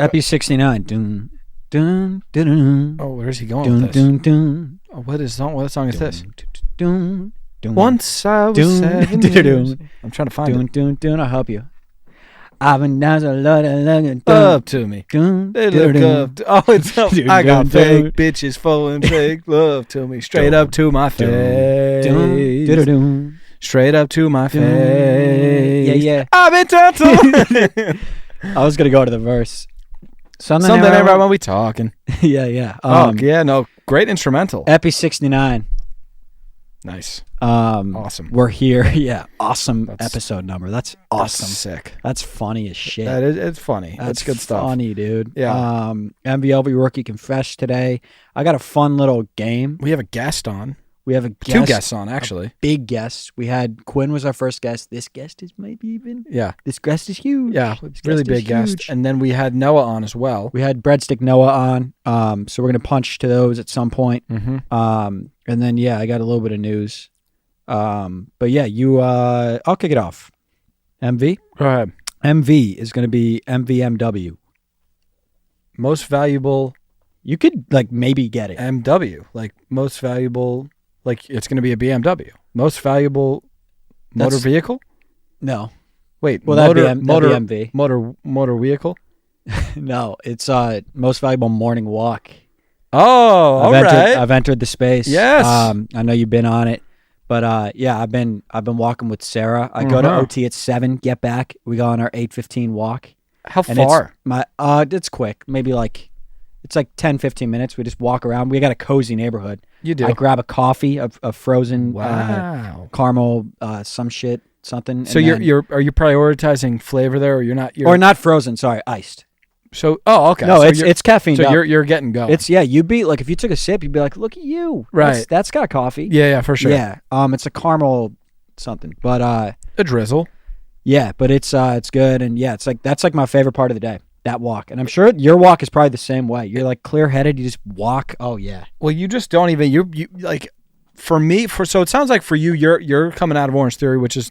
Epi 69. Dun, dun, dun, dun, Oh, where's he going dun, with this? dun, dun, Oh, what song is this? dun, dun, Once I was dun, 7 dun, years. dun, I'm trying to find dun, it. dun, dun, I'll help you. I've been down a lot of lugging. Up to me. Dun, They dun, look dun. up. Oh, it's up. Dun, I got dun, fake dun. bitches falling fake love to me. Straight Dun, up to my face. Dun, dun, dun. Straight up to my Dun. face. Yeah, yeah. I've been tattooed. I was gonna go to the verse. Something ain't right when we talking. Yeah, yeah. Yeah, no. Great instrumental. Epi 69. Nice. Awesome. We're here. Yeah. Awesome That's- episode number. That's awesome. That's sick. That's funny as shit. That is, it's funny. That's good stuff. Funny, dude. Yeah. MVLV Rookie Confess today. I got a fun little game. We have a guest on. We have a guest, Two guests on, actually. big guest. We had Quinn was our first guest. This guest is maybe even. Yeah. This guest is huge. Yeah. This Really guest is big guest. huge. And then we had Noah on as well. We had Breadstick Noah on. So we're gonna punch to those at some point. Mm-hmm. And then I got a little bit of news. But yeah, I'll kick it off. MV. Go ahead. MV is gonna be MVMW. Most valuable You could maybe get it. MW. Like most valuable, like it's going to be a BMW. Most valuable motor That's- vehicle? No. Wait, Well, motor, that'd be MV. motor vehicle? No, it's most valuable morning walk. Oh, all right. I've entered the space. Yes. I know you've been on it, but I've been walking with Sarah. I go to Uh-huh. OT at 7, get back. We go on our 8:15 walk. How And far? it's quick. Maybe it's 10, 15 minutes. We just walk around. We got a cozy neighborhood. You do. I grab a coffee, a frozen Wow. caramel, something. So and then- are you prioritizing flavor there, or you're not? or not frozen? Sorry, iced. So okay. No, so it's caffeine. So you're getting going. It's you'd be like if you took a sip, you'd be like, look at you. Right. That's got coffee. yeah, for sure. Yeah. It's a caramel something. But A drizzle. yeah, but it's good, and yeah, that's my favorite part of the day. That walk. And I'm sure your walk is probably the same way. You're clear headed, you just walk. Oh yeah. Well, you just don't even you like. For me, so it sounds like for you, you're coming out of Orange Theory, which is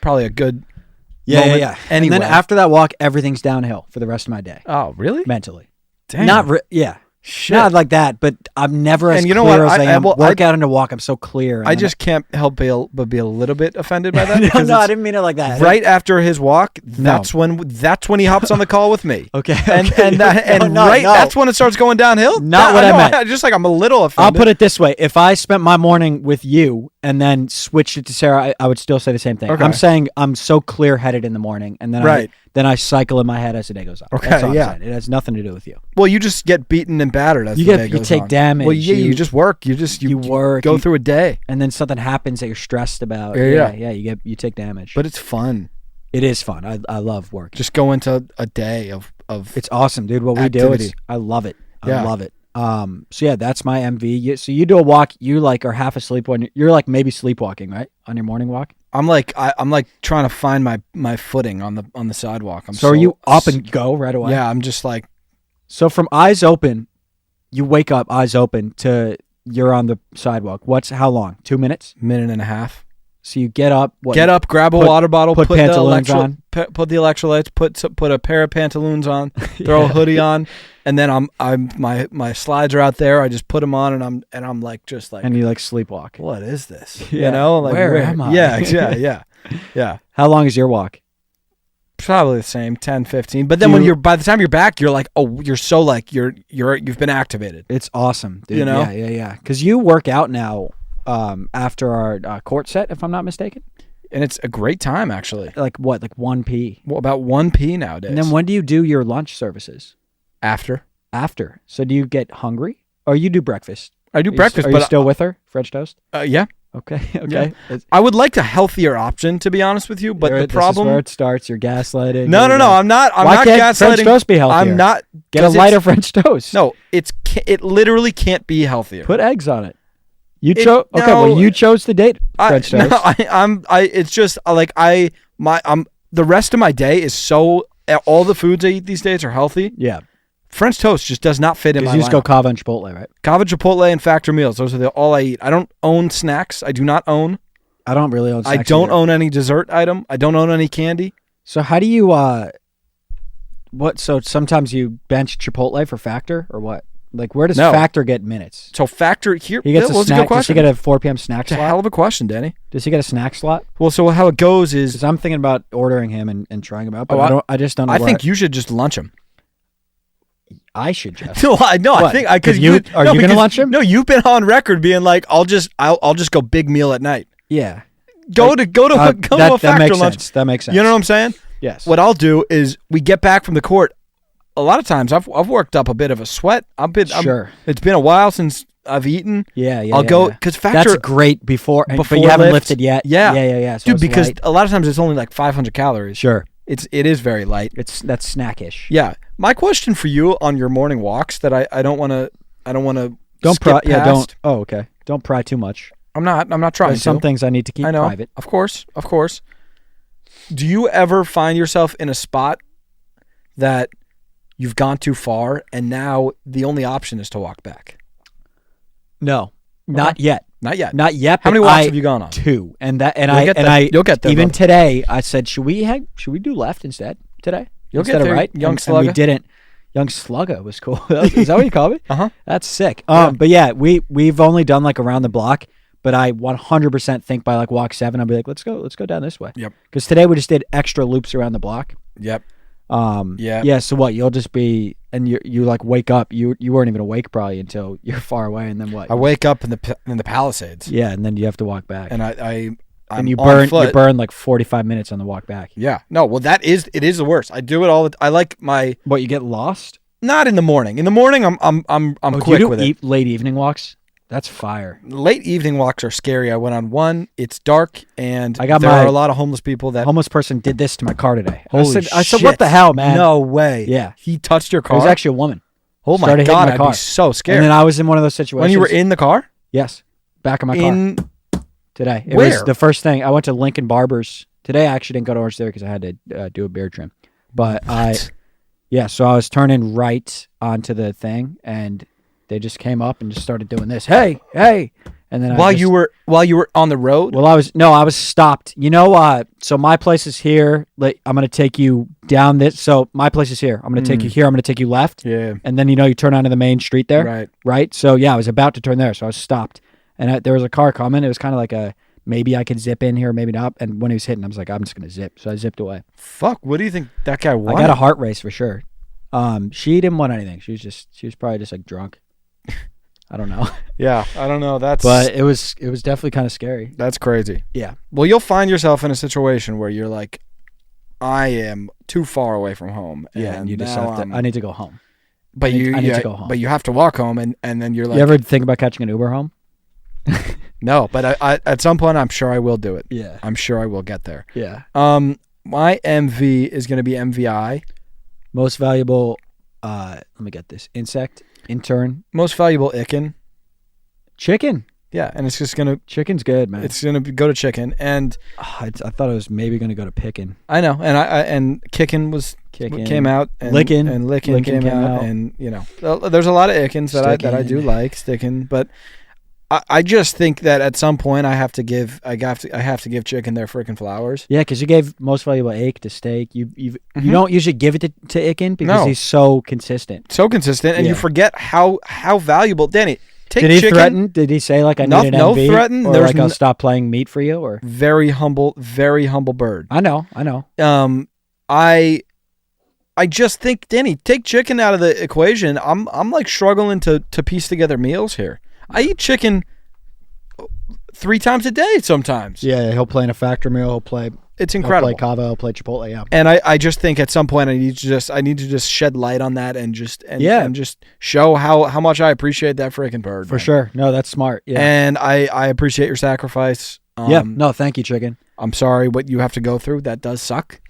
probably a good moment. Yeah. Anyway, And then after that walk, everything's downhill for the rest of my day. oh really? Mentally. Damn. Yeah. Shit. Not like that, but I'm never as And you know clear what? as I am. well, Work out into walk, I'm so clear. and I then just can't help but be a little bit offended by that. no, because I it's didn't mean it like that. right after his walk, that's when he hops on the call with me. Okay. And No, that's when it starts going downhill. Not what I meant. Just I'm a little offended. I'll put it this way. If I spent my morning with you and then switched it to Sarah, I would still say the same thing. Okay. I'm saying I'm so clear-headed in the morning, and then Right. I cycle in my head as the day goes on. Okay, That's all I'm yeah. saying. It has nothing to do with you. Well, you just get beaten and battered as You the get- day you goes take on. damage, Well, yeah, you you- just work. You work, go through a day. And then something happens that you're stressed about. Yeah. You take damage. But it's fun. it is fun. I love work. Just go into a day of It's awesome, dude. What we activity. do, I love it. Yeah. I love it. So yeah, that's my MV. So you do a walk. You are half asleep when you're maybe sleepwalking, right, on your morning walk. I'm trying to find my footing on the sidewalk. So are you up and go right away? Yeah, I'm just like So from eyes open, you wake up eyes open to you're on the sidewalk. How long? 2 minutes? minute and a half. So you get up. Get up, grab a water bottle, put pantaloons on. Put the electrolytes, put a pair of pantaloons on, throw a hoodie on, and then my slides are out there. I just put them on, and I'm and you sleepwalk. what is this? Yeah. You know, Where am I? Yeah. How long is your walk? Probably the same, 10, 15. But then by the time you're back, you're like, oh, you're so you've been activated. It's awesome, dude. You know? Yeah. Because you work out now after our court set, if I'm not mistaken. And it's a great time, actually. Like 1 p. Well, about 1 p nowadays. And then when do you do your lunch services? After. So do you get hungry, or you do breakfast? I do breakfast, Are but you still with her? French toast? yeah. Okay. I would like a healthier option, to be honest with you, but the problem. This is where it starts. You're gaslighting. No. I'm not. I'm Why not can't gaslighting. French toast be healthier? I'm not. Get a 'cause lighter French toast. No, it literally can't be healthier. Put eggs on it. You chose. Okay. no. Well, you chose to date French toast. No, it's just the rest of my day is so. All the foods I eat these days are healthy. Yeah. French toast just does not fit in my You just lineup. go Cava and Chipotle, right? Cava, Chipotle, and Factor Meals. Those are all I eat. I don't own snacks. I do not own. I don't really own snacks I don't either. own any dessert item. I don't own any candy. So how do you what? So sometimes you bench Chipotle for Factor or what? Like, where does No. Factor get minutes? So Factor here. He gets that a was snack. good Does he question. get a 4 p.m. snack It's a slot? hell of a question, Danny. Does he get a snack slot? Well, so how it goes is Because I'm thinking about ordering him and trying him out, but Oh, I just don't know. I think you should just lunch him. I should just. No, I What? think Because because you are you gonna lunch him? No, you've been on record being like, I'll just go big meal at night. Yeah. Go to a that Factor makes lunch. sense. That makes sense. You know what I'm saying? Yes. What I'll do is we get back from the court. A lot of times I've worked up a bit of a sweat. Sure. It's been a while since I've eaten. Yeah. I'll go because Factor. That's great before but before you haven't lift. lifted yet. Yeah. Yeah. So Dude, it's because light. a lot of times it's only like 500 calories. Sure. It is very light. That's snackish. Yeah. My question for you on your morning walks that I don't want to Don't pry. skip Yeah. past. Don't. Oh, okay. Don't pry too much. I'm not trying There's to. some things I need to keep I know. private. Of course. Do you ever find yourself in a spot that you've gone too far and now the only option is to walk back? No, not yet. Not yet. Not yet. How many but walks have you gone on? 2, and You'll get there. even brother. today I said, should we do left instead today? You'll instead get of there, right, young and slugger. we didn't. Young Slugger was cool. Is that what you call me? Uh-huh. That's sick. Yeah. But yeah, we've only done like around the block, but I 100% think by like walk 7, I'll be like, let's go down this way. Yep. Because today we just did extra loops around the block. Yep. Yeah. Yeah. So what? You'll just be, and you like wake up. You weren't even awake probably until you're far away, and then what? I wake up in the Palisades. Yeah, and then you have to walk back, And I'm and you on foot. burn like 45 minutes on the walk back. Yeah. No, well it is the worst. I do it all I like my What, you get lost? not in the morning. In the morning I'm Do quick you with do it. late evening walks? That's fire. Late evening walks are scary. I went on one. It's dark, and I got there my- are a lot of homeless people that. A homeless person did this to my car today. Holy I said, shit. what the hell, man? No way. Yeah. He touched your It car. was actually a woman. Oh my started hitting god! my I'd car. be so scared. And then I was in one of those situations. when you were in the car. Yes, back of my car In today. It Where? was the first thing. I went to Lincoln Barber's today. I actually didn't go to Orange Theory because I had to do a beard trim. But so I was turning right onto the thing, and they just came up and just started doing this. Hey, and then while you were on the road. Well, I was stopped. You know, so my place is here. Like, I'm gonna take you down this. So my place is here. I'm gonna take you here. I'm gonna take you left. Yeah. And then you turn onto the main street there. Right. So yeah, I was about to turn there, so I was stopped, and there was a car coming. It was kind of like a maybe I could zip in here, maybe not. And when he was hitting, I was like, I'm just gonna zip. So I zipped away. Fuck. What do you think that guy wanted? I got a heart race for sure. She didn't want anything. She was probably just like drunk. I don't know. Yeah, I don't know. But it was definitely kind of scary. That's crazy. Yeah. Well, you'll find yourself in a situation where you're like, I am too far away from home. Yeah, and you just now have to. I need to go home. But I need to go home. But you have to walk home, and then you're like, You ever think about catching an Uber home? no. But I at some point, I'm sure I will do it. Yeah. I'm sure I will get there. Yeah. My MV is going to be MVI. Most valuable. Let me get this. Intern. Most valuable Icken. Chicken. Yeah, and it's just gonna. Chicken's good, man. It's gonna go to chicken, and I thought it was maybe gonna go to pickin'. I know, and Kickin' came out, and Lickin' came out, and there's a lot of Ickens that I do like sticking, but I just think that at some point I have to give chicken their freaking flowers. Yeah, because you gave most valuable ache to steak. You don't usually give it to Icken because he's so consistent. So consistent, and you forget how valuable. Danny, take Did he chicken. threaten? Did he say like I need an no MV? threaten. Or There's like I'll stop playing meat for you? Or very humble bird. I know. I just think, Danny, take chicken out of the equation. I'm like struggling to piece together meals here. I eat chicken 3 times a day sometimes. Yeah, he'll play in a factory meal. He'll play. It's incredible. He'll play Cava. He'll play Chipotle. Yeah. And I just think at some point I need to just shed light on that and just show how much I appreciate that freaking bird. For sure. No, that's smart. Yeah. And I appreciate your sacrifice. Yeah. No, thank you, chicken. I'm sorry what you have to go through. That does suck.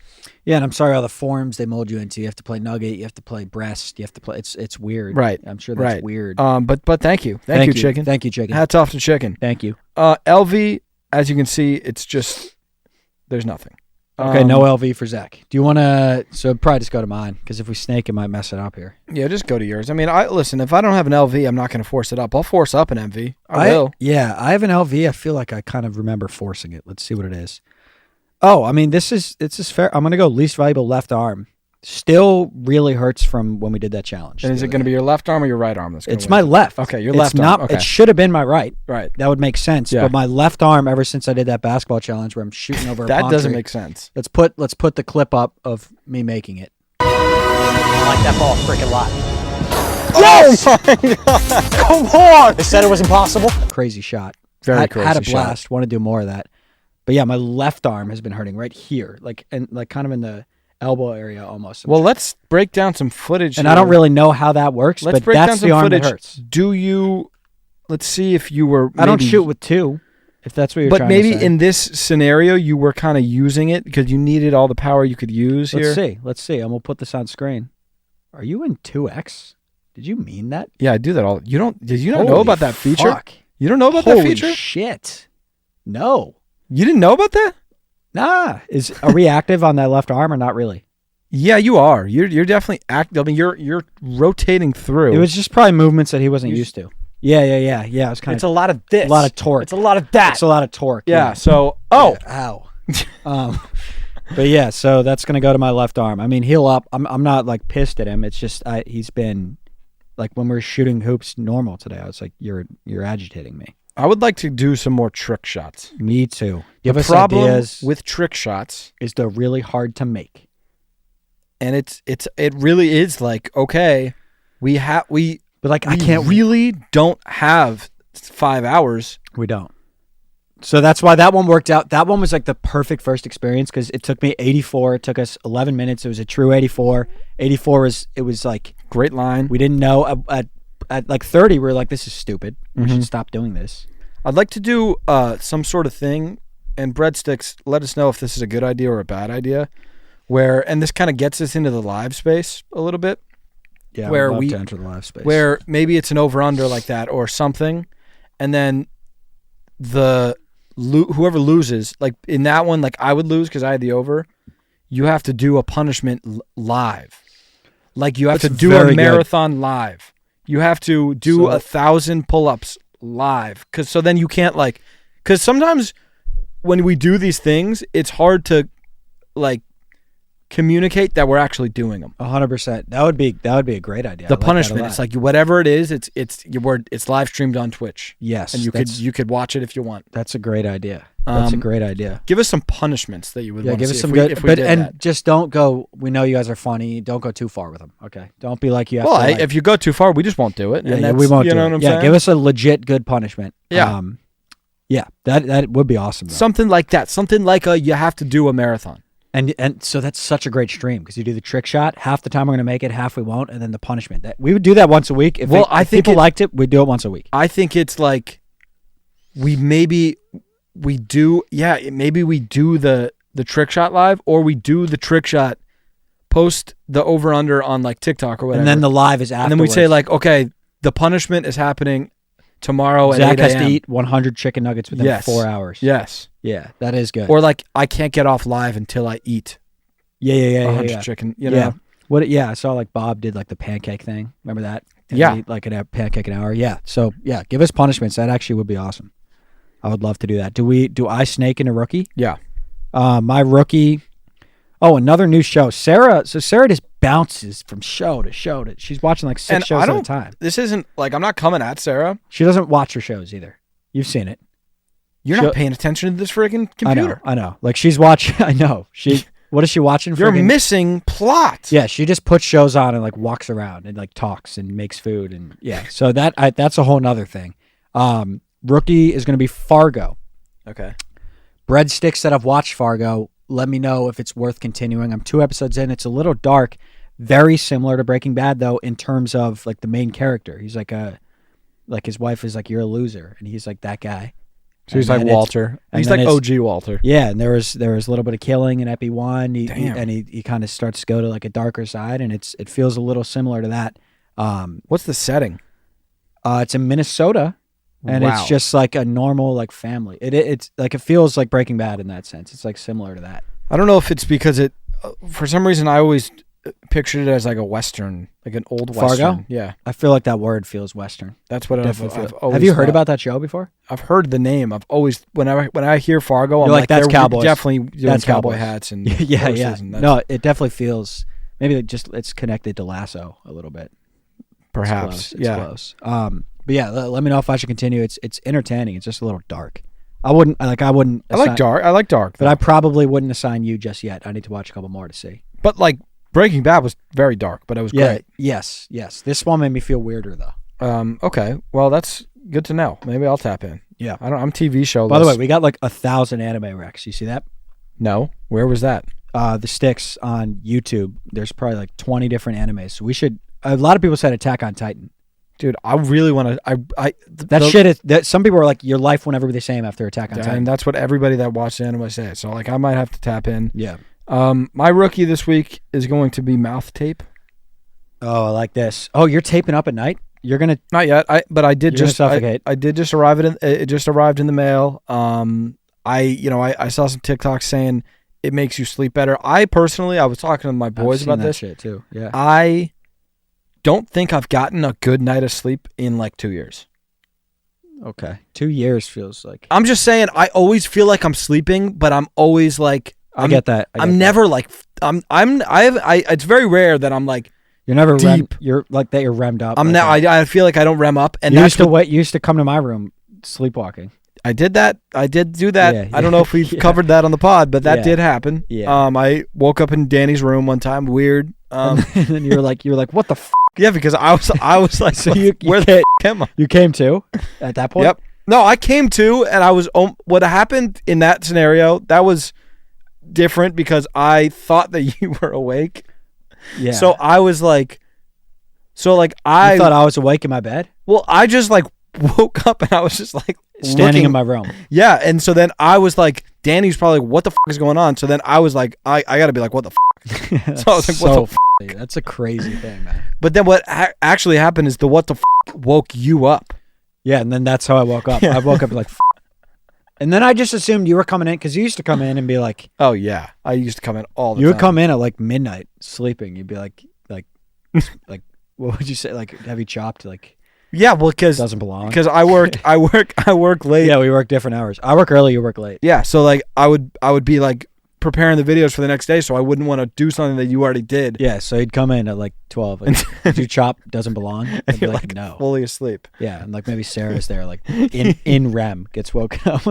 Yeah, and I'm sorry all the forms they mold you into. You have to play nugget. You have to play breast. You have to play. It's weird. Right. I'm sure that's weird. But thank you. Thank you, chicken. Thank you, chicken. Hats off to chicken. Thank you. LV, as you can see, it's just there's nothing. Okay, no LV for Zach. Do you want to? So probably just go to mine because if we snake, it might mess it up here. Yeah, just go to yours. I mean, listen. If I don't have an LV, I'm not going to force it up. I'll force up an MV. I will. Yeah, I have an LV. I feel like I kind of remember forcing it. Let's see what it is. Oh, I mean, this is fair. I'm going to go least valuable left arm. Still really hurts from when we did that challenge. And is it going to be your left arm or your right arm? It's my left. Okay, your left arm. Okay. It should have been my right. Right. That would make sense. Yeah. But my left arm, ever since I did that basketball challenge where I'm shooting over a palm that doesn't tree, make sense. Let's put the clip up of me making it. I like that ball freaking lot. Oh my God! Come on! They said it was impossible. Crazy shot. Very crazy had a blast. shot. Want to do more of that. But yeah, my left arm has been hurting right here, like kind of in the elbow area almost. Well, let's break down some footage. And here. I don't really know how that works, let's but break that's down some the arm footage. that hurts. Do you? Let's see if you were. I don't shoot with two, if that's what you're trying to say. But maybe in this scenario, you were kind of using it because you needed all the power you could use here. Let's see. I'm gonna put this on screen. Are you in 2x? Did you mean that? Yeah, I do that all. Did you not know about that feature? Fuck. You don't know about that feature? Holy shit! No. You didn't know about that? Nah. Are we active on that left arm or not really? Yeah, you are. You're definitely active. I mean, you're rotating through. It was just probably movements that he wasn't used to. Yeah. It was kind of. It's a lot of this. A lot of torque. It's a lot of that. It's a lot of torque. Yeah. So. Ow. But yeah, so that's gonna go to my left arm. I mean, heal up. I'm not like pissed at him. It's just he's been like when we were shooting hoops normal today. I was like, you're agitating me. I would like to do some more trick shots. Me too. Give the us problem ideas with trick shots is they're really hard to make. And it really is like, okay, I really don't have 5 hours. We don't. So that's why that one worked out. That one was like the perfect first experience because it took me 84. It took us 11 minutes. It was a true 84. 84 was like great line. We didn't know at like 30. We were like, this is stupid. We should stop doing this. I'd like to do some sort of thing, and Breadsticks, let us know if this is a good idea or a bad idea. And this kind of gets us into the live space a little bit. Yeah, where we to enter the live space. Where maybe it's an over/under like that or something, and then whoever loses, like in that one, like I would lose because I had the over. You have to do a punishment live, like you have to do a marathon live. You have to do 1,000 pull-ups live, so then you can't because sometimes when we do these things, it's hard to communicate that we're actually doing them. 100%. That would be a great idea. The punishment, it's like whatever it is, it's live streamed on Twitch. Yes, and you could watch it if you want. That's a great idea. That's a great idea. Give us some punishments that you would want to see. Give us some good. Just don't go. We know you guys are funny. Don't go too far with them. Okay. Don't be like you have to. Well, if you go too far, we just won't do it. Yeah, we won't. You know what I'm saying? Give us a legit good punishment. Yeah. Yeah. That would be awesome. Though. Something like that. Something like you have to do a marathon. And so that's such a great stream because you do the trick shot. Half the time we're going to make it, half we won't, and then the punishment. We would do that once a week. If people liked it, we'd do it once a week. I think it's like maybe we do the trick shot live, or we do the trick shot, post the over under on like TikTok or whatever, and then the live is afterwards. And then we say like, okay, the punishment is happening tomorrow Zach at 8 a.m. has to eat 100 chicken nuggets within 4 hours. Yes. Yeah, that is good. Or like, I can't get off live until I eat. Yeah. 100 chicken. You know? Yeah. I saw like Bob did like the pancake thing. Remember that? And yeah. Eat like a pancake an hour. Yeah. So yeah, give us punishments. That actually would be awesome. I would love to do that. Do I snake in a rookie? Yeah. My rookie. Oh, another new show. Sarah just bounces from show to show. She's watching like 6 shows at a time. This isn't like, I'm not coming at Sarah. She doesn't watch her shows either. You've seen it. You're not paying attention to this freaking computer. I know. Like she's watching. I know. What is she watching? You're missing plot. Yeah, she just puts shows on and like walks around and like talks and makes food and yeah. So that's a whole nother thing. Rookie is going to be Fargo. Okay. Breadsticks that have watched Fargo. Let me know if it's worth continuing. I'm 2 episodes in. It's a little dark. Very similar to Breaking Bad though in terms of like the main character. He's like his wife is like, you're a loser, and he's like that guy. So he's like Walter. He's like OG Walter. Yeah, and there was a little bit of killing in Epi 1. He kind of starts to go to like a darker side, and it feels a little similar to that. What's the setting? It's in Minnesota, and it's just like a normal like family. It's like it feels like Breaking Bad in that sense. It's like similar to that. I don't know if it's because for some reason I always pictured it as like a Western, like an old Western. Fargo? Yeah. I feel like that word feels Western. That's what I've always Have you heard about that show before? I've heard the name. I've always when I hear Fargo, I'm like that's they're Cowboys. Definitely doing that's cowboy hats and yeah. And no, it definitely feels Maybe it's connected to Lasso a little bit. Perhaps. It's close. But yeah, let me know if I should continue. It's entertaining. It's just a little dark. I like dark, but I probably wouldn't assign you just yet. I need to watch a couple more to see. But like Breaking Bad was very dark, but it was great. Yes. This one made me feel weirder though. Okay. Well, that's good to know. Maybe I'll tap in. Yeah. I'm TV show. By the way, we got like 1,000 anime recs. You see that? No. Where was that? The sticks on YouTube. There's probably like 20 different animes. So we should. A lot of people said Attack on Titan. Dude, I really want to. Shit is that some people are like, your life will never be the same after Attack on Titan. And that's what everybody that watched anime says. So like, I might have to tap in. Yeah. My rookie this week is going to be mouth tape. Oh, I like this. Oh, you're taping up at night? You're gonna not yet. I did just suffocate. I did just arrive it just arrived in the mail. I saw some TikToks saying it makes you sleep better. I was talking to my boys about this shit too. Yeah. I don't think I've gotten a good night of sleep in like 2 years. Okay. 2 years feels like. I'm just saying, I always feel like I'm sleeping, but I'm always like. I get that. Never like. It's very rare that I'm like. You're never deep. You're like that. You're REM'd up. I feel like I don't REM up, and you used to come to my room sleepwalking. I did that. I did do that. Yeah, I don't know if we've covered that on the pod, but that did happen. Yeah. I woke up in Danny's room one time. Weird. And then you're like, what the f? Yeah, because I was like, so where the f am I? You came to at that point? Yep. No, I came to, and I was. What happened in that scenario? That was different because I thought that you were awake. Yeah. So I was like, You thought I was awake in my bed? Well, I just like woke up and I was just like standing in my room. Yeah, and so then I was like, Danny's probably like, what the f is going on? So then I was like, I got to be like, what the f? So I was like, what the f? That's a crazy thing, man. But then what actually happened is the what the f woke you up. Yeah, and then that's how I woke up. I woke up like, f. And then I just assumed you were coming in because you used to come in and be like, oh yeah, I used to come in all the time. You would come in at like midnight sleeping. You'd be like, what would you say? Like, have you chopped? Like, yeah, well, because doesn't belong. Because I work late. Yeah, we work different hours. I work early. You work late. Yeah, so like I would be like preparing the videos for the next day, so I wouldn't want to do something that you already did. Yeah, so you'd come in at like 12. Like, did you chop? Doesn't belong. And you're like, no, fully asleep. Yeah, and like maybe Sarah's there, like in REM, gets woken up.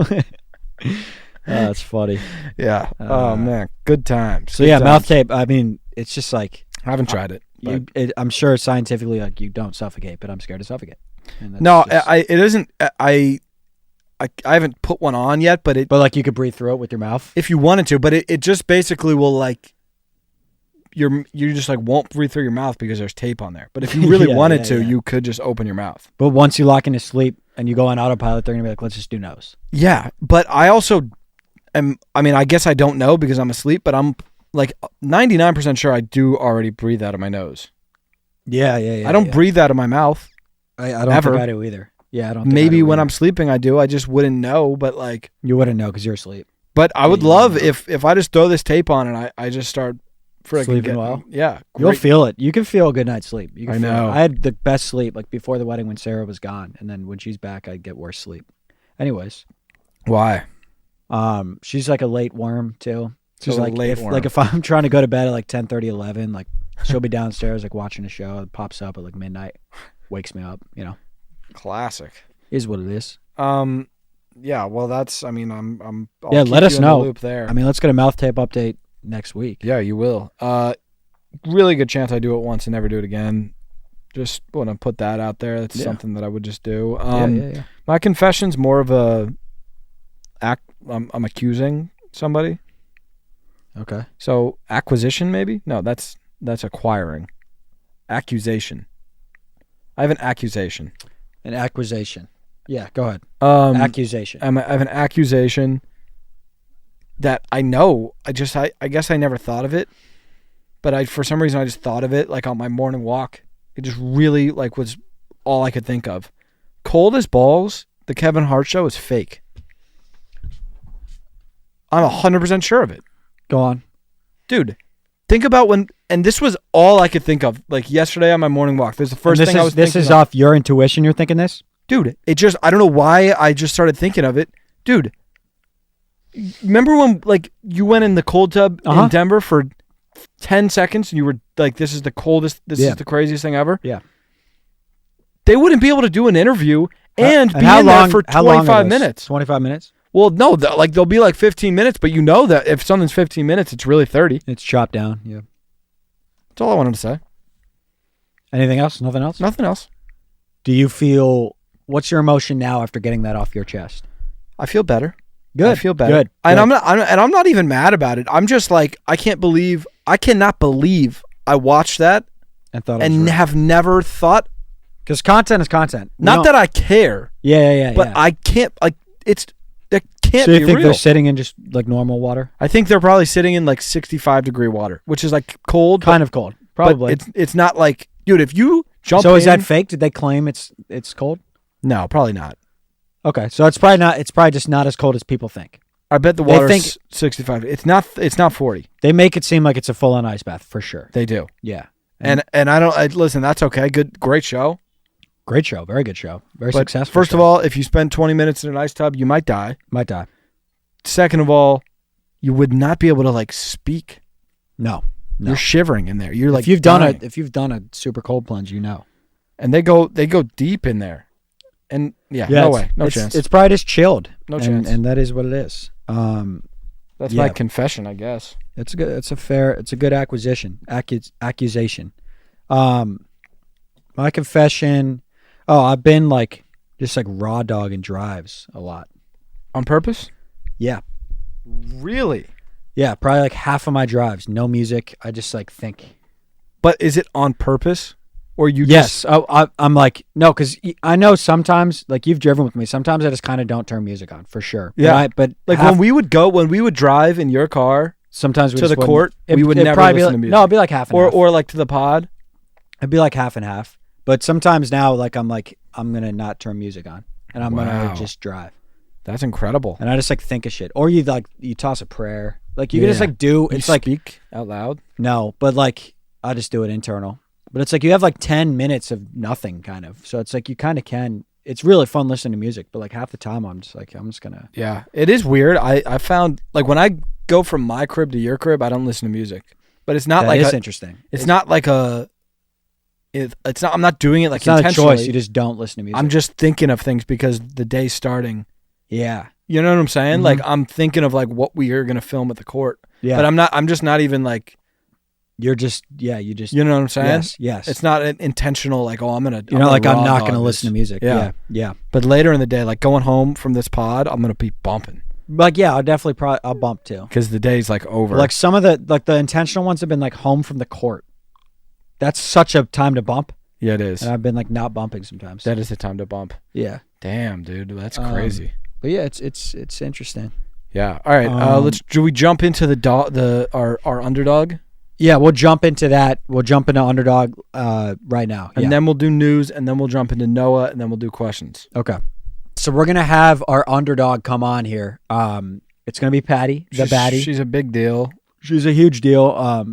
That's funny. Yeah. Oh man, good times. So mouth tape. I mean, it's just like I haven't tried it. I'm sure scientifically, like, you don't suffocate, but I'm scared to suffocate. No, it isn't. I haven't put one on yet, but like you could breathe through it with your mouth if you wanted to. But it just basically will like you just like won't breathe through your mouth because there's tape on there. But if you really wanted to, you could just open your mouth. But once you lock into sleep and you go on autopilot, they're gonna be like, let's just do nose. Yeah, but I also am. I mean, I guess I don't know because I'm asleep, but I'm like 99% sure I do already breathe out of my nose. Yeah. I don't breathe out of my mouth. I don't think I do either. Yeah, I don't. Maybe when I'm sleeping, I do. I just wouldn't know. But like, you wouldn't know because you're asleep. But I would love if I just throw this tape on and I just start sleeping well. Yeah, you'll feel it. You can feel a good night's sleep. I know. I had the best sleep like before the wedding when Sarah was gone, and then when she's back, I get worse sleep. Anyways, why? She's like a late worm too. She's like a late worm. Like if I'm trying to go to bed at like 10:30, 11, like she'll be downstairs like watching a show. It pops up at like midnight, wakes me up. You know, classic. Is what it is. Yeah. Well, that's. I mean, I'll let us know. Loop there. I mean, let's get a mouth tape update next week. Yeah, you will. Really good chance I do it once and never do it again. Just want to put that out there. That's something that I would just do. Yeah. My confession's more of a act. I'm accusing somebody. Okay. So acquisition, maybe? No, that's acquiring. Accusation. I have an accusation. An accusation. Yeah, go ahead. Accusation. I have an accusation that I know. I guess I never thought of it, but for some reason I just thought of it like on my morning walk. It just really like was all I could think of. Cold as Balls, the Kevin Hart show, is fake. I'm 100% sure of it. Go on. Dude, think about when, and this was all I could think of, like yesterday on my morning walk. This is the first thing I was thinking of. This is off your intuition, you're thinking this? Dude, it just, I don't know why I just started thinking of it. Dude, remember when, like, you went in the cold tub in Denver for 10 seconds and you were like, this is the coldest, this is the craziest thing ever. Yeah. They wouldn't be able to do an interview and be in there for 25 minutes. 25 minutes? Well, no, they'll be like 15 minutes, but you know that if something's 15 minutes, it's really 30. It's chopped down, yeah. That's all I wanted to say. Anything else? Nothing else? Nothing else. Do you feel, what's your emotion now after getting that off your chest? I feel better. Good. I feel better. Good. And I'm not even mad about it. I'm just like, I cannot believe I watched that and thought have never thought. Because content is content. Not that I care. Yeah. But I can't, like, that can't be real. So you think they're sitting in just like normal water? I think they're probably sitting in like 65-degree water, which is like cold. Kind of cold. Probably. But it's not like, dude, if you jump So is that fake? Did they claim it's cold? No, probably not. Okay, so it's probably not. It's probably just not as cold as people think. I bet the water's 65. It's not 40. They make it seem like it's a full-on ice bath for sure. They do. Yeah. And listen, that's okay. Great show. Great show. Very good show. Very successful. First of all, if you spend 20 minutes in an ice tub, you might die. Might die. Second of all, you would not be able to like speak. No. You're shivering in there. You're like if you've done a super cold plunge, you know. And they go deep in there. And no way. No chance. It's probably just chilled. No chance. And that is what it is. That's my confession, I guess. It's a good accusation. My confession, I've been like just like raw dogging drives a lot. On purpose? Yeah. Really? Yeah, probably like half of my drives, no music. I just like think. But is it on purpose? Or you yes, I'm like, no, because I know sometimes, like you've driven with me, sometimes I just kind of don't turn music on, for sure. Yeah, but like when we would drive in your car sometimes to the court, we would never listen to music. No, it'd be like half and half. Or like to the pod. It'd be like half and half. But sometimes now, like I'm going to not turn music on, and I'm going to just drive. That's incredible. And I just like think of shit. Or you toss a prayer. Like you can just like do, it's like. Speak out loud? No, but like I just do it internal. But it's like you have like 10 minutes of nothing kind of. So it's like you kind of can. It's really fun listening to music. But like half the time I'm just going to. Yeah. It is weird. I found like when I go from my crib to your crib, I don't listen to music. But it's not like. It's interesting. It's not like a. It's not. I'm not doing it like it's not intentionally. A choice. You just don't listen to music. I'm just thinking of things because the day's starting. Yeah. You know what I'm saying? Mm-hmm. Like I'm thinking of like what we are going to film at the court. Yeah. But I'm just not even like. You're just, you just. You know what I'm saying? Yes. It's not an intentional, like, I'm going to. You're not like, I'm not going to listen to music. Yeah. But later in the day, like going home from this pod, I'm going to be bumping. Like, yeah, I'll bump too. Because the day's like over. Like some of the intentional ones have been like home from the court. That's such a time to bump. Yeah, it is. And I've been like not bumping sometimes. That is the time to bump. Yeah. Damn, dude. That's crazy. But yeah, it's interesting. Yeah. All right. Do we jump into our underdog? Yeah, we'll jump into that. We'll jump into underdog right now. And then we'll do news, and then we'll jump into Noah, and then we'll do questions. Okay. So we're going to have our underdog come on here. It's going to be Paddy, the baddie. She's a big deal. She's a huge deal.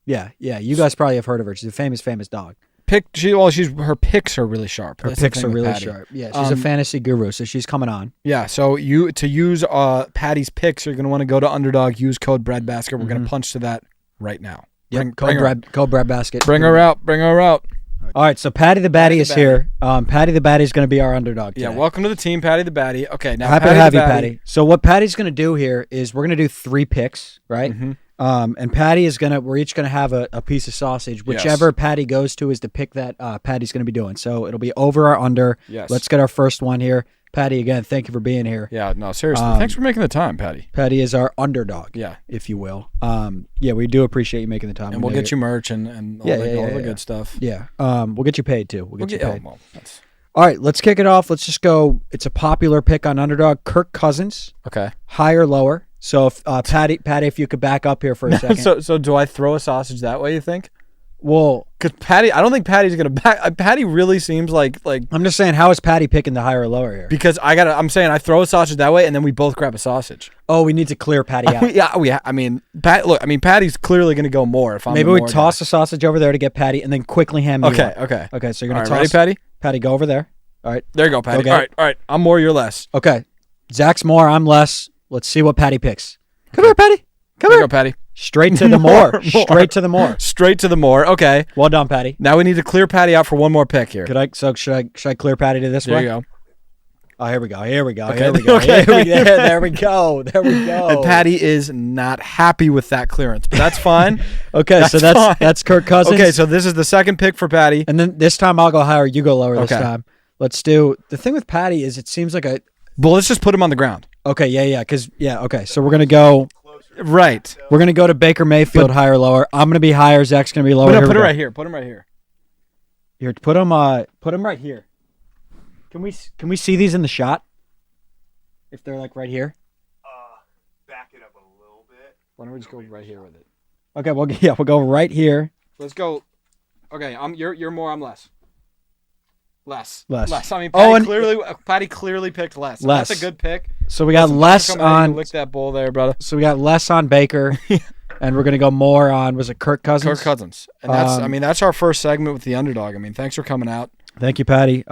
Yeah. You guys probably have heard of her. She's a famous dog. Her picks are really sharp. Her picks are really sharp. Yeah, she's a fantasy guru, so she's coming on. Yeah, so to use Paddy's picks, you're going to want to go to Underdog, use code BreadBasket. We're going to punch to that right now. Code BreadBasket. Bring her out. All right, so Paddy the baddie is here. Paddy the baddie is going to be our underdog today. Yeah, welcome to the team, Paddy the baddie. Okay, now happy to have you, Paddy. So what Paddy's going to do here is we're going to do 3 picks, right? Mm-hmm. And Paddy is we're each gonna have a piece of sausage. Whichever Paddy goes to is the pick that Paddy's gonna be doing. So it'll be over or under. Yes. Let's get our first one here. Paddy, again, thank you for being here. Yeah, no, seriously. Thanks for making the time, Paddy. Paddy is our underdog. Yeah. If you will. Yeah, we do appreciate you making the time. And we'll get you merch and all the good stuff. Yeah. We'll get you paid too. We'll get you paid. That's... All right, let's kick it off. Let's just go. It's a popular pick on underdog. Kirk Cousins. Okay. High or lower? So if Paddy, if you could back up here for a second. So do I throw a sausage that way, you think? Well, because Paddy, I don't think Paddy's gonna back. Paddy really seems like. I'm just saying, how is Paddy picking the higher or lower here? Because I'm saying I throw a sausage that way, and then we both grab a sausage. Oh, we need to clear Paddy out. Yeah. I mean, Paddy's clearly gonna go more. If I'm maybe we toss a sausage over there to get Paddy, and then quickly hand me. Okay. So you're gonna toss. Ready, Paddy? Paddy, go over there. All right. There you go, Paddy. All right. I'm more, you're less. Okay. Zach's more, I'm less. Let's see what Paddy picks. Come here, Paddy. Come here. Go, Paddy. Straight to the more. Straight to the more. Straight to the more. Okay. Well done, Paddy. Now we need to clear Paddy out for one more pick here. Should I clear Paddy to this There way? you go. Oh, here we go. Here we go. Okay. Here we go. Okay. There we go. There we go. And Paddy is not happy with that clearance, but that's fine. Okay, so that's Kirk Cousins. Okay, so this is the second pick for Paddy. And then this time I'll go higher, you go lower this Okay. time. Let's do the thing with Paddy is it seems like a Well, let's just put him on the ground. okay, okay. So we're gonna go Right. We're gonna go to Baker Mayfield higher or lower. I'm gonna be higher, Zach's gonna be lower. Put him right here. Put him right here. Here, put him right here. Can we see these in the shot? If they're like right here? Back it up a little bit. Why don't we just go right here with it? Okay, we'll go right here. Let's go. Okay, you're more, I'm less. Less. I mean, Paddy clearly picked less. So less. That's a good pick. So we got less on. Lick that bowl there, brother. So we got less on Baker, and we're gonna go more on. Was it Kirk Cousins? Kirk Cousins, and that's our first segment with the underdog. I mean, thanks for coming out. Thank you, Paddy.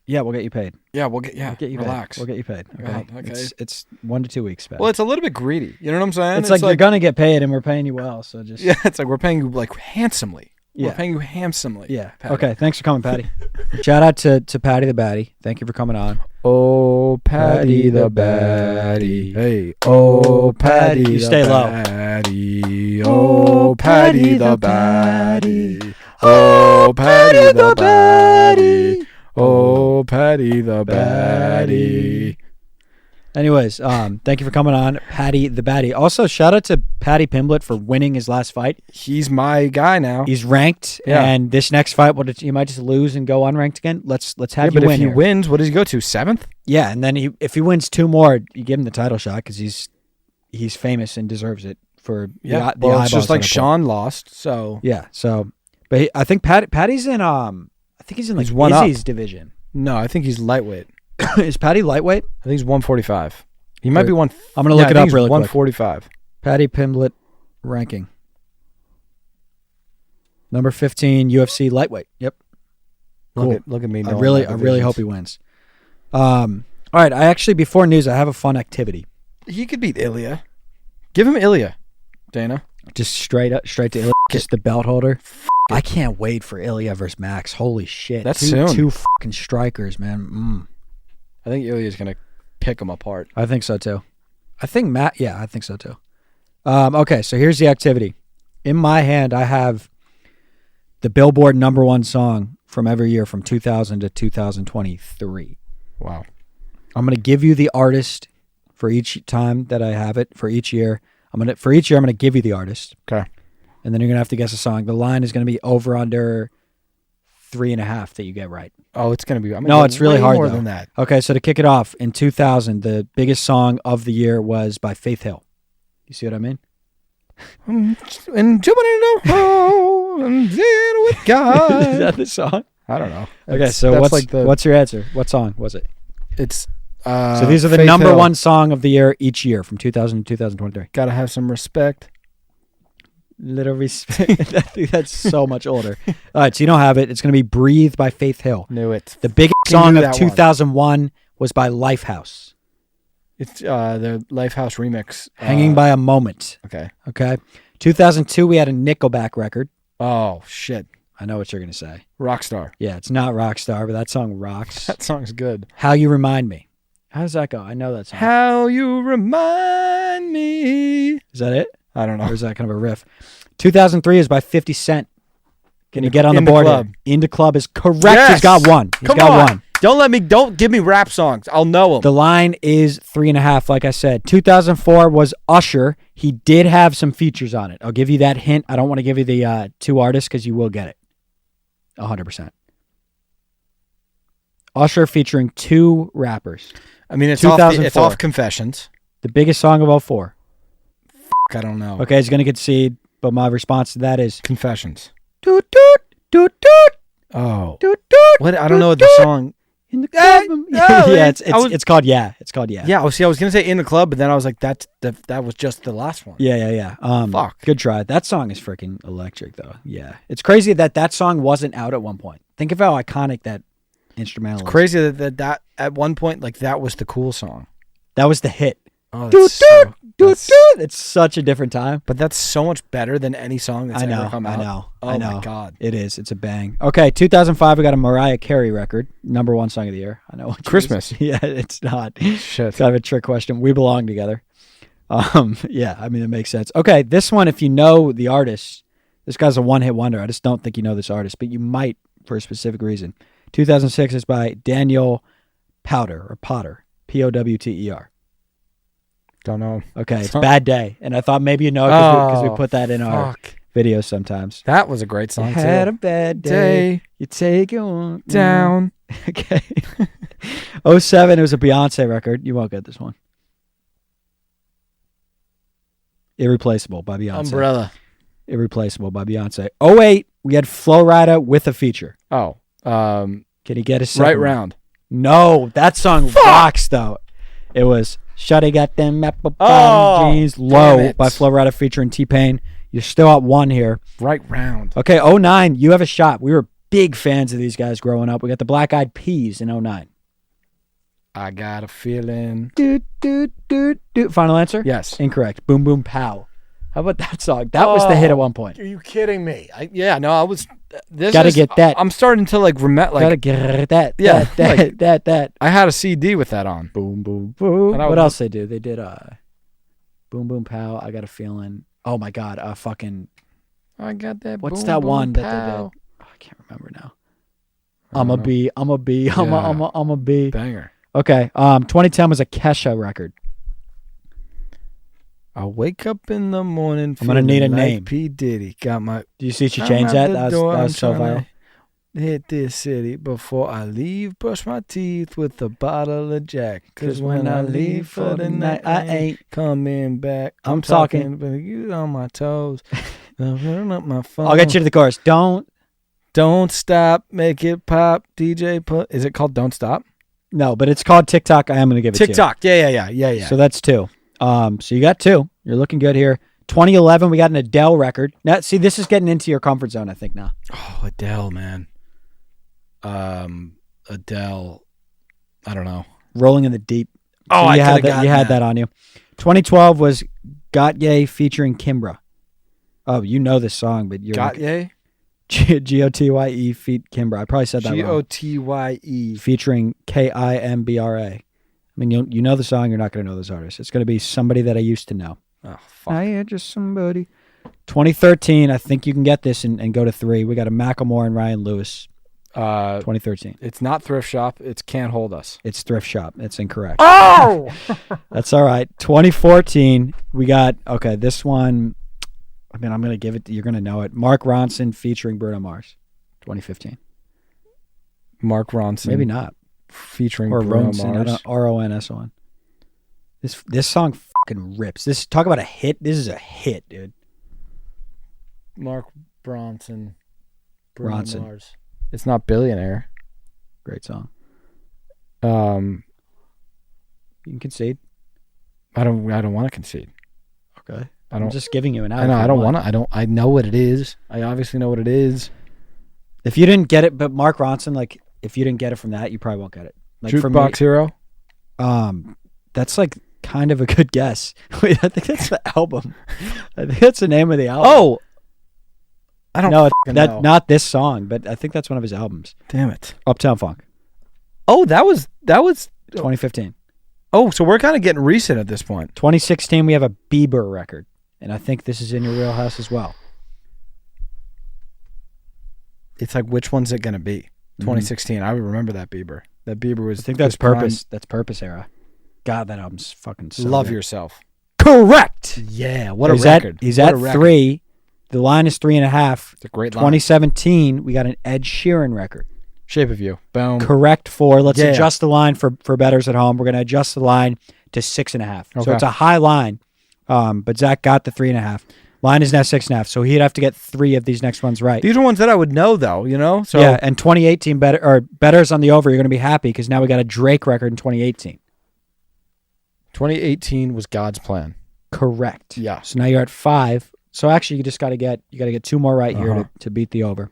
Yeah, we'll get you paid. Yeah, we'll get you. Relax. We'll get you paid. Okay. Yeah, okay. It's 1 to 2 weeks, Paddy. Well, it's a little bit greedy. You know what I'm saying? It's like you're gonna get paid, and we're paying you well. So just it's like we're paying you like handsomely. Yeah. We're paying you handsomely. Yeah. Paddy. Okay. Thanks for coming, Paddy. Shout out to Paddy the Baddie. Thank you for coming on. Oh, Paddy the Baddie. Hey. Oh, Paddy You the stay low. Baddie. Oh, Paddy the Baddie. Oh, Paddy the Baddie. Oh, Paddy the Baddie. Anyways, thank you for coming on, Paddy the Baddie. Also, shout out to Paddy Pimblett for winning his last fight. He's my guy now. He's ranked, and this next fight, he might just lose and go unranked again. Let's have you but win. If he here. wins, what does he go to? 7th? Yeah, and then if he wins 2 more, you give him the title shot because he's famous and deserves it for the eyeballs. It's just like Sean lost. So yeah, but I think Paddy's in he's in like Izzy's division. No, I think he's lightweight. Is Paddy lightweight? I think he's 145. He might be one. I'm gonna look it up really quick. 145. Paddy Pimblett ranking. Number 15 UFC lightweight. Yep. Cool. Look at me. I really hope he wins. All right. Before news, I have a fun activity. He could beat Ilya. Give him Ilya, Dana. Just straight to Ilya. Just the belt holder. I can't wait for Ilya versus Max. Holy shit. That's soon. Two fucking strikers, man. I think Ilya's gonna pick him apart. I think so too. I think so too. Okay, so here's the activity. In my hand, I have the Billboard #1 song from every year from 2000 to 2023. Wow. I'm going to give you the artist for each time that I have it for each year. For each year, I'm going to give you the artist. Okay. And then you're going to have to guess a song. The line is going to be over under 3.5 that you get right. Oh, it's going to be. It's really hard more though. than that. Okay, so to kick it off, in 2000, the biggest song of the year was by Faith Hill. You see what I mean? And jumping in the hole and dealing with God. Is that the song? I don't know. Okay, so what's your answer? What song was it? It's so these are the Faith number Hill. 1 song of the year each year from 2000 to 2023. Gotta have some respect. Little respect. I think that's so much older. All right, so you don't have it. It's going to be "Breathe" by Faith Hill. Knew it. The biggest song of 2001 was by Lifehouse. It's the Lifehouse remix. "Hanging by a Moment." Okay. 2002, we had a Nickelback record. Oh shit! I know what you're going to say. Rockstar. Yeah, it's not Rockstar, but that song rocks. That song's good. "How You Remind Me." How does that go? I know that song. How you remind me. Is that it? I don't know. Or is that kind of a riff? 2003 is by 50 Cent. Can you get on the board? Club. Into Club is correct. Yes! He's got one. Come on. Don't give me rap songs. I'll know them. The line is 3.5, like I said. 2004 was Usher. He did have some features on it. I'll give you that hint. I don't want to give you the 2 artists because you will get it. 100%. Usher featuring 2 rappers. I mean, it's off Confessions. The biggest song of all 4. I don't know. Okay, he's going to concede, but my response to that is Confessions. Doot, doot, doot, doot. Oh. Doot, doot, what? I don't know the song. In the club. Yeah, it's called Yeah. It's called Yeah. Yeah, I was gonna say In the Club, but then I was like, that was just the last one. Yeah. Fuck. Good try. That song is freaking electric, though. Yeah. It's crazy that song wasn't out at one point. Think of how iconic that instrumental is. It's crazy that at one point, like, that was the cool song. That was the hit. Oh, It's such a different time. But that's so much better than any song that's ever come out. I know. My God. It is. It's a bang. Okay, 2005, we got a Mariah Carey record. #1 song of the year. I know. What Christmas. Yeah, it's not. Shit. It's kind of a trick question. We Belong Together. Yeah, I mean, it makes sense. Okay, this one, if you know the artist, this guy's a one-hit wonder. I just don't think you know this artist, but you might for a specific reason. 2006 is by Daniel Potter. Powter. Don't know. Okay, it's Bad Day. And I thought maybe you know it because we put that in our videos sometimes. That was a great song, you too. Had a bad day. You take it on down. Okay. 07, it was a Beyonce record. You won't get this one. Irreplaceable by Beyonce. Umbrella. Irreplaceable by Beyonce. 08, we had Flo Rida with a feature. Oh. Can he get a second? Right Round. No, that song rocks, though. It was Shawty Got Them Apple Jeans Low by Flo Rida featuring T-Pain. You're still at 1 here. Right Round. Okay, 09, you have a shot. We were big fans of these guys growing up. We got the Black Eyed Peas in 09. I got a feeling. Final answer? Yes. Incorrect. Boom Boom Pow. How about that song? That was the hit at one point. Are you kidding me? I was. Gotta get that. I'm starting to remember. Gotta get that. Yeah, that. I had a CD with that on. Boom Boom Boom. What else they do? They did Boom Boom Pow. I got a feeling. Oh my God. Fucking. I got that. What's boom, that boom, one pow. that they did? Oh, I can't remember now. I'm a bee. I'm a bee. Banger. Okay. 2010 was a Kesha record. I wake up in the morning. I'm gonna need a like name. P Diddy got my. Do you see she changed that? That was so viral. Hit this city before I leave. Brush my teeth with a bottle of Jack. Cause when I leave for the night, I ain't coming back. I'm talking, but you on my toes. I'm up my phone. I'll get you to the chorus. Don't stop, make it pop. DJ put. Is it called Don't Stop? No, but it's called TikTok. I am gonna give it TikTok. to you. Yeah. So that's 2. So you got 2. You're looking good here. 2011, we got an Adele record. Now, see, this is getting into your comfort zone, I think, now. Oh, Adele, man. Adele. I don't know. Rolling in the Deep. Oh, so you had that on you. 2012 was Got Ye featuring Kimbra. Oh, you know this song, but you're Got Ye? Gotye feat Kimbra. I probably said that wrong. Gotye. Featuring Kimbra. I mean, you know the song, you're not going to know this artist. It's going to be somebody that I used to know. Oh, fuck. I had just somebody. 2013, I think you can get this and go to 3. We got a Macklemore and Ryan Lewis. 2013. It's not Thrift Shop. It's Can't Hold Us. It's Thrift Shop. It's incorrect. Oh! That's all right. 2014, we got, okay, this one, I mean, I'm going to give it, you're going to know it. Mark Ronson featuring Bruno Mars. 2015. Mark Ronson. Maybe not. Featuring or Bruno Ronson, Mars. Ronson. This song fucking rips. Talk about a hit. This is a hit, dude. Mark Ronson. Bruno Ronson. Mars. It's not Billionaire. Great song. You can concede. I don't want to concede. Okay. I'm just giving you an out. I know. I don't want to. I know what it is. I obviously know what it is. If you didn't get it, but Mark Ronson, if you didn't get it from that, you probably won't get it. Jukebox Hero. That's kind of a good guess. Wait, I think that's the album. I think that's the name of the album. Oh, I don't know. Not this song, but I think that's one of his albums. Damn it. Uptown Funk. Oh, that was 2015. Oh, so we're kind of getting recent at this point. 2016, we have a Bieber record, and I think this is in your wheelhouse as well. It's which one's it going to be? 2016. I would remember that Bieber. That Bieber was. I think that's Purpose. That's Purpose era. God, that album's fucking so Love good. Yourself. Correct. Yeah, what a record. He's at 3. The line is 3.5. It's a great line. 2017, we got an Ed Sheeran record. Shape of You. Boom. Correct 4. Let's adjust the line for bettors at home. We're going to adjust the line to 6.5. Okay. So it's a high line, but Zach got the 3.5. Line is now 6.5, so he'd have to get 3 of these next ones right. These are ones that I would know, though. So yeah, and 2018 bettors on the over. You're going to be happy because now we got a Drake record in 2018. 2018 was God's Plan. Correct. Yeah. So now you're at 5. So actually, you just got to get 2 more right here to beat the over.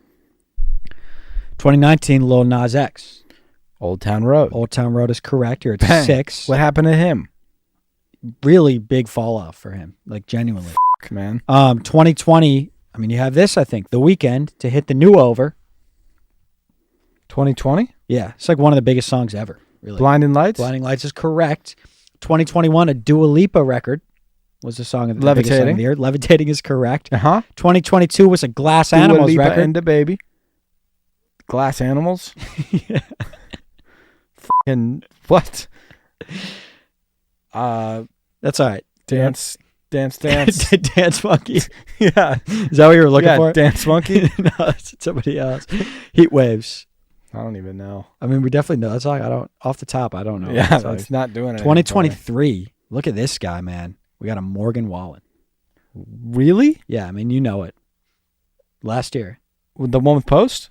2019, Lil Nas X. Old Town Road. Old Town Road is correct. You're at 6. What happened to him? really big fall off for him, like genuinely. Man. 2020. I mean, you have this. I think The Weeknd to hit the new over. 2020. Yeah, it's like one of the biggest songs ever. Really. Blinding Lights. Blinding Lights is correct. 2021, a Dua Lipa record was the song of the biggest song of the year. Levitating is correct. 2022 was a Glass Dua Animals Lipa record. and the Baby. Glass Animals. Yeah. Fucking what? That's all right. Dance. Dance Monkey. Yeah. Is that what you were looking for? Dance Monkey. No, it's somebody else. Heat Waves. I don't even know. I mean, we definitely know that song. I don't, off the top, I don't know. Yeah, it's not doing it. 2023. Look at this guy, man. We got a Morgan Wallen. Really? Yeah, I mean, you know it. Last year. The one with Post?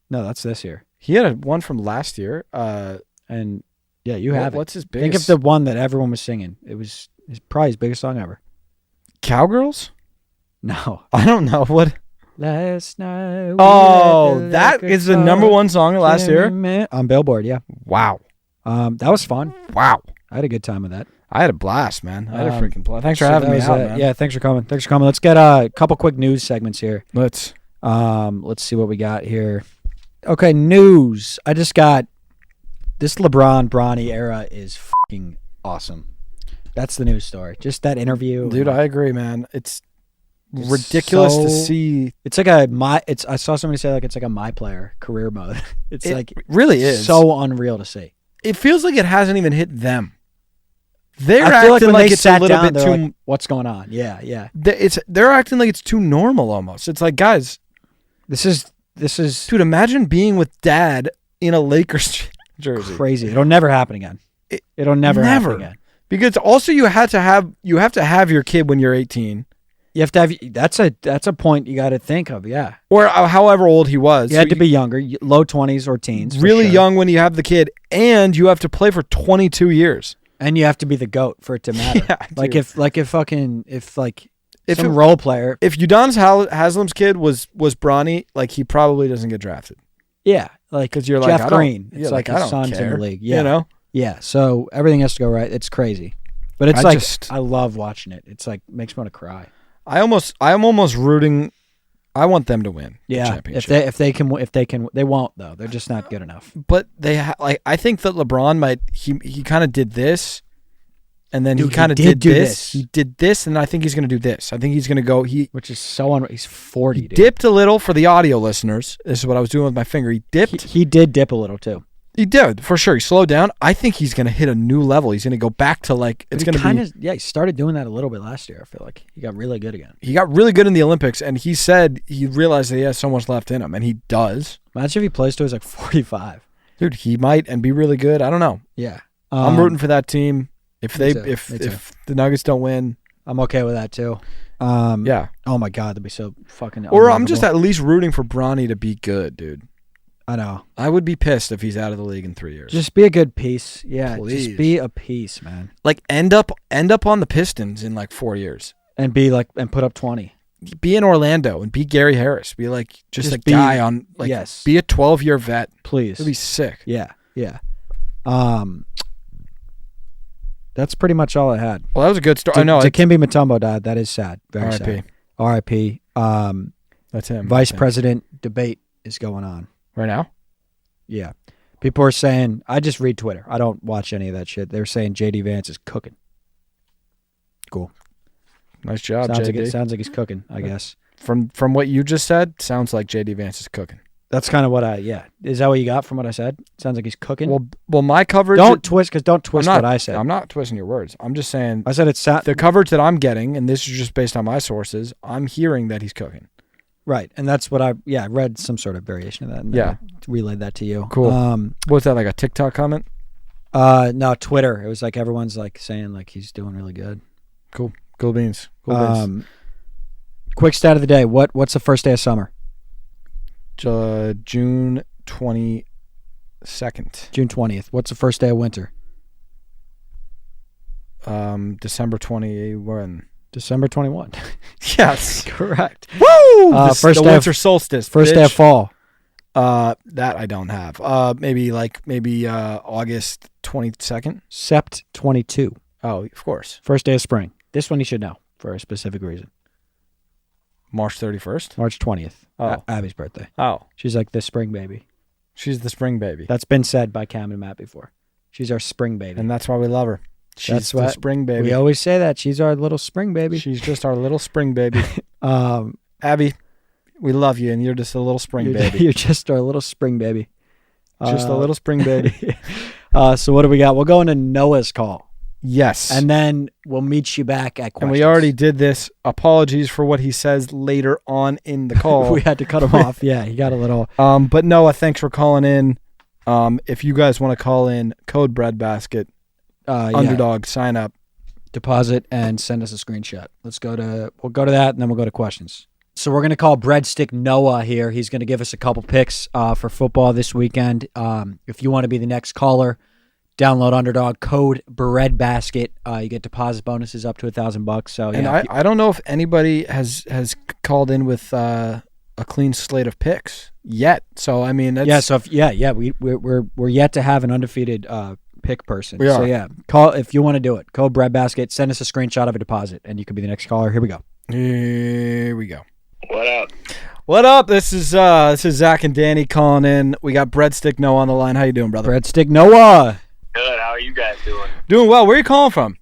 No, that's this year. He had one from last year. And yeah, you have it. What's his biggest? Think of the one that everyone was singing. It was probably his biggest song ever. Cowgirls? No. I don't know. What? Last night. Oh, that is the number one song of last year? On Billboard, yeah. Wow. That was fun. Wow. I had a good time with that. I had a blast, man. I had a freaking blast. Thanks for having me out, man. Yeah, thanks for coming. Let's get a couple quick news segments here. Let's see what we got here. Okay, news. I just got this LeBron Bronny era is fucking awesome. That's the news story. Just that interview. Dude, I agree, man. It's ridiculous to see. It's like I saw somebody say like it's like a My Player career mode. It really is so unreal to see. It feels like it hasn't even hit them. They're I feel acting like, like it's a little bit too. Like, what's going on? Yeah. They're acting like it's too normal almost. It's like, guys, this is dude. Imagine being with dad in a Lakers jersey. Crazy. It'll never happen again. It'll never happen again. Because also you have to have your kid when you're 18. You have to have that's a point you got to think of, yeah. Or however old he was. You had to be younger, low 20s or teens. Really young when you have the kid, and you have to play for 22 years. And you have to be the GOAT for it to matter. Yeah, if some role player. If Udonis Haslam's kid was Bronny, like he probably doesn't get drafted. Yeah, like because you're Jeff like Green. It's like his son's care. in the league. Yeah, you know. Yeah, so everything has to go right. It's crazy, but it's I love watching it. It's like makes me want to cry. I'm almost rooting. I want them to win. Yeah, the championship. if they can, they won't though. They're just not good enough. But they I think that LeBron might. He kind of did this, and then he kind of did this. He did this, and I think he's going to do this. I think he's going to go. Which is so he's 40. He dipped a little for the audio listeners. This is what I was doing with my finger. He dipped. He did dip a little too. He did, for sure. He slowed down. I think he's going to hit a new level. He's going to go back to it's going to be... Yeah, he started doing that a little bit last year. I feel like he got really good again. He got really good in the Olympics, and he said he realized that he has so much left in him, and he does. Imagine if he plays to his 45. Dude, he might and be really good. I don't know. Yeah. I'm rooting for that team. If the Nuggets don't win... I'm okay with that too. Yeah. Oh my God, that'd be so fucking... Or I'm just at least rooting for Bronny to be good, dude. I know. I would be pissed if he's out of the league in 3 years. Just be a good piece. Yeah, please. Just be a piece, man. Like end up on the Pistons in 4 years. And put up 20. Be in Orlando and be Gary Harris. Be just a guy on yes. Be a 12-year vet. Please. It'd be sick. Yeah. That's pretty much all I had. Well, that was a good story. I know. Dikembe Mutombo died. That is sad. Very R.I.P. sad. R.I.P. That's him. Vice president debate is going on. Right now? Yeah. People are saying, I just read Twitter. I don't watch any of that shit. They're saying J.D. Vance is cooking. Cool. Nice job, JD. Sounds like he's cooking, I guess. From what you just said, sounds like J.D. Vance is cooking. That's kind of what Is that what you got from what I said? Sounds like he's cooking? Well, my coverage... Don't twist what I said. I'm not twisting your words. I'm just saying... I said it's... the coverage that I'm getting, and this is just based on my sources, I'm hearing that he's cooking. Right, and that's what I read some sort of variation of that. And I relayed that to you. Cool. What's that, like a TikTok comment? No, Twitter. It was like everyone's saying he's doing really good. Cool. Cool beans. Cool beans. Quick stat of the day. What's the first day of summer? June 22nd. June 20th. What's the first day of winter? December 21. December 21. Yes, correct. Woo! First the day winter solstice. First day of fall. That I don't have. Maybe August 22nd. Sept 22. Oh, of course. First day of spring. This one you should know for a specific reason. March 31st? March 20th. Oh. Abby's birthday. Oh. She's like the spring baby. She's the spring baby. That's been said by Cam and Matt before. She's our spring baby. And that's why we love her. She's the spring baby. We always say that. She's our little spring baby. She's just our little spring baby. Abby, we love you, and you're just a little spring baby. You're just our little spring baby. Just a little spring baby. So what do we got? We'll go into Noah's call. Yes. And then we'll meet you back at questions. And we already did this. Apologies for what he says later on in the call. We had to cut him off. Yeah, he got a little. But Noah, thanks for calling in. If you guys want to call in, code breadbasket, underdog, sign up. Deposit and send us a screenshot. We'll go to that, and then we'll go to questions. So we're going to call Breadstick Noah here. He's going to give us a couple picks for football this weekend. If you want to be the next caller, download Underdog, code BreadBasket. You get deposit bonuses up to $1,000. So and I don't know if anybody has called in with a clean slate of picks yet. So I mean, that's, we're yet to have an undefeated pick person. We are. So yeah, call if you want to do it. Code BreadBasket. Send us a screenshot of a deposit, and you could be the next caller. Here we go. What up? What up? This is Zach and Danny calling in. We got Breadstick Noah on the line. How you doing, brother? Breadstick Noah. Good. How are you guys doing? Doing well. Where are you calling from?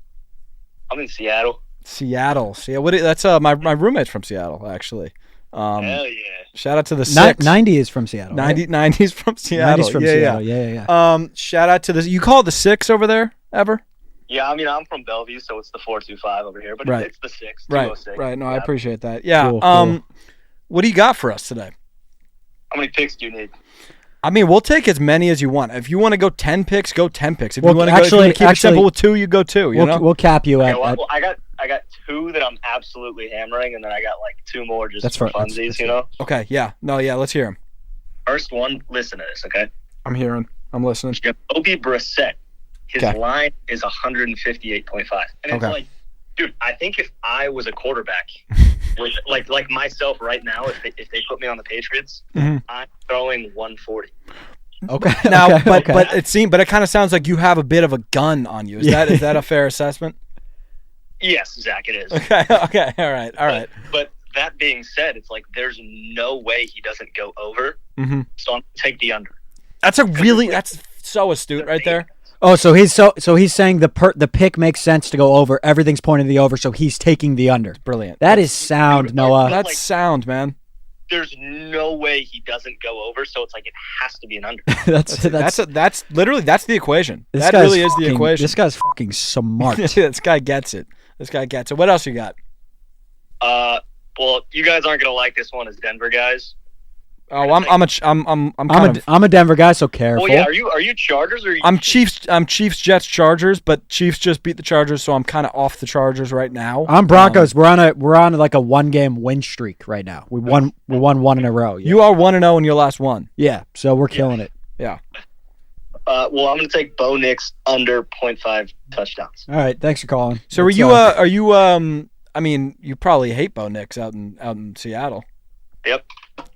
I'm in Seattle. Seattle. That's my roommate's from Seattle, actually. Hell yeah. Shout out to the Six. 90 is from Seattle. Right? 90's from Seattle. 90's from Seattle. Yeah. Shout out to you call it the Six over there ever? Yeah, I mean, I'm from Bellevue, so it's the 425 over here, but right. it's the 6. Right. No, I appreciate that. Yeah. Cool. What do you got for us today? How many picks do you need? I mean, we'll take as many as you want. If you want to go 10 picks, go 10 picks. If well, you want to keep it simple with 2, you go 2. You know? We'll cap you at. Well, I got 2 that I'm absolutely hammering, and then I got like 2 more just for funsies, you know? Okay, yeah. No, yeah, let's hear them. First one, listen to this, okay? I'm hearing. I'm listening. Jacoby Brissett, his line is 158.5. And it's like, dude, I think if I was a quarterback, with, like myself right now, if they put me on the Patriots, I'm throwing 140. Okay. Now, but it kind of sounds like you have a bit of a gun on you. Is that a fair assessment? Yes, Zach, it is. Okay. All right. But that being said, it's like there's no way he doesn't go over. So I'm gonna take the under. That's so astute right there. Oh, so he's saying the pick makes sense to go over. Everything's pointing to the over, so he's taking the under. Brilliant. That's sound, Noah. That's sound, man. There's no way he doesn't go over, so it's like it has to be an under. that's literally the equation. That really is the equation. This guy's fucking smart. This guy gets it. What else you got? Well, you guys aren't gonna like this one as Denver guys. Oh, I'm a Denver guy, so careful. Well, yeah, are you Chargers or? I'm Chiefs, Jets, Chargers, but Chiefs just beat the Chargers, so I'm kind of off the Chargers right now. I'm Broncos. We're on like a 1-game win streak right now. We won 1 in a row. Yeah. You are 1-0 in your last one. Yeah, so we're killing it. Yeah. Well, I'm gonna take Bo Nix under 0.5 touchdowns. All right, thanks for calling. So are you? I mean, you probably hate Bo Nix out in Seattle. Yep.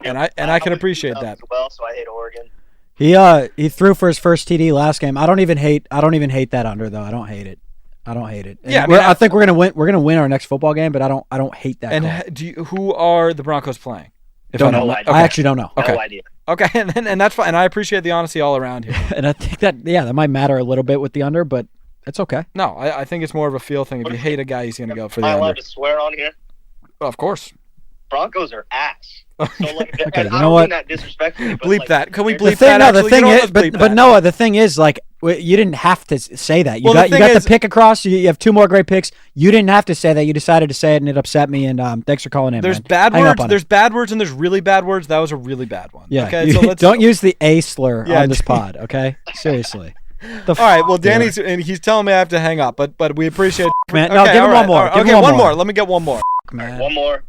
And I can appreciate that. Well, so I hate Oregon. He threw for his first TD last game. I don't even hate that under though. I don't hate it. And yeah, I think we're gonna win. We're gonna win our next football game, but I don't hate that. And who are the Broncos playing? Don't know. Okay. I actually don't know. Okay. No idea. Okay, and that's fine. And I appreciate the honesty all around here. And I think that might matter a little bit with the under, but it's okay. No, I think it's more of a feel thing. If you hate a guy, he's gonna go for the under. Am I allowed under. to swear on here? Well, of course. Broncos are ass. So like, okay, and you I know don't what? mean that disrespectfully. But bleep like, that. Can we The bleep thing, that? no, Actually, the thing is, but but Noah, the thing is, like, you didn't have to say that. You got the pick across. You have 2 more great picks. You didn't have to say that. You decided to say it, and it upset me. And thanks for calling in. There's man. bad Hang words. There's bad words, and there's really bad words. That was a really bad one. Yeah. Okay. So don't use the A slur on this pod. Okay. Seriously. All right. Well, Danny's and he's telling me I have to hang up, but we appreciate. Man, no, give him one more. Okay, one more. Let me get one more. Man. One more.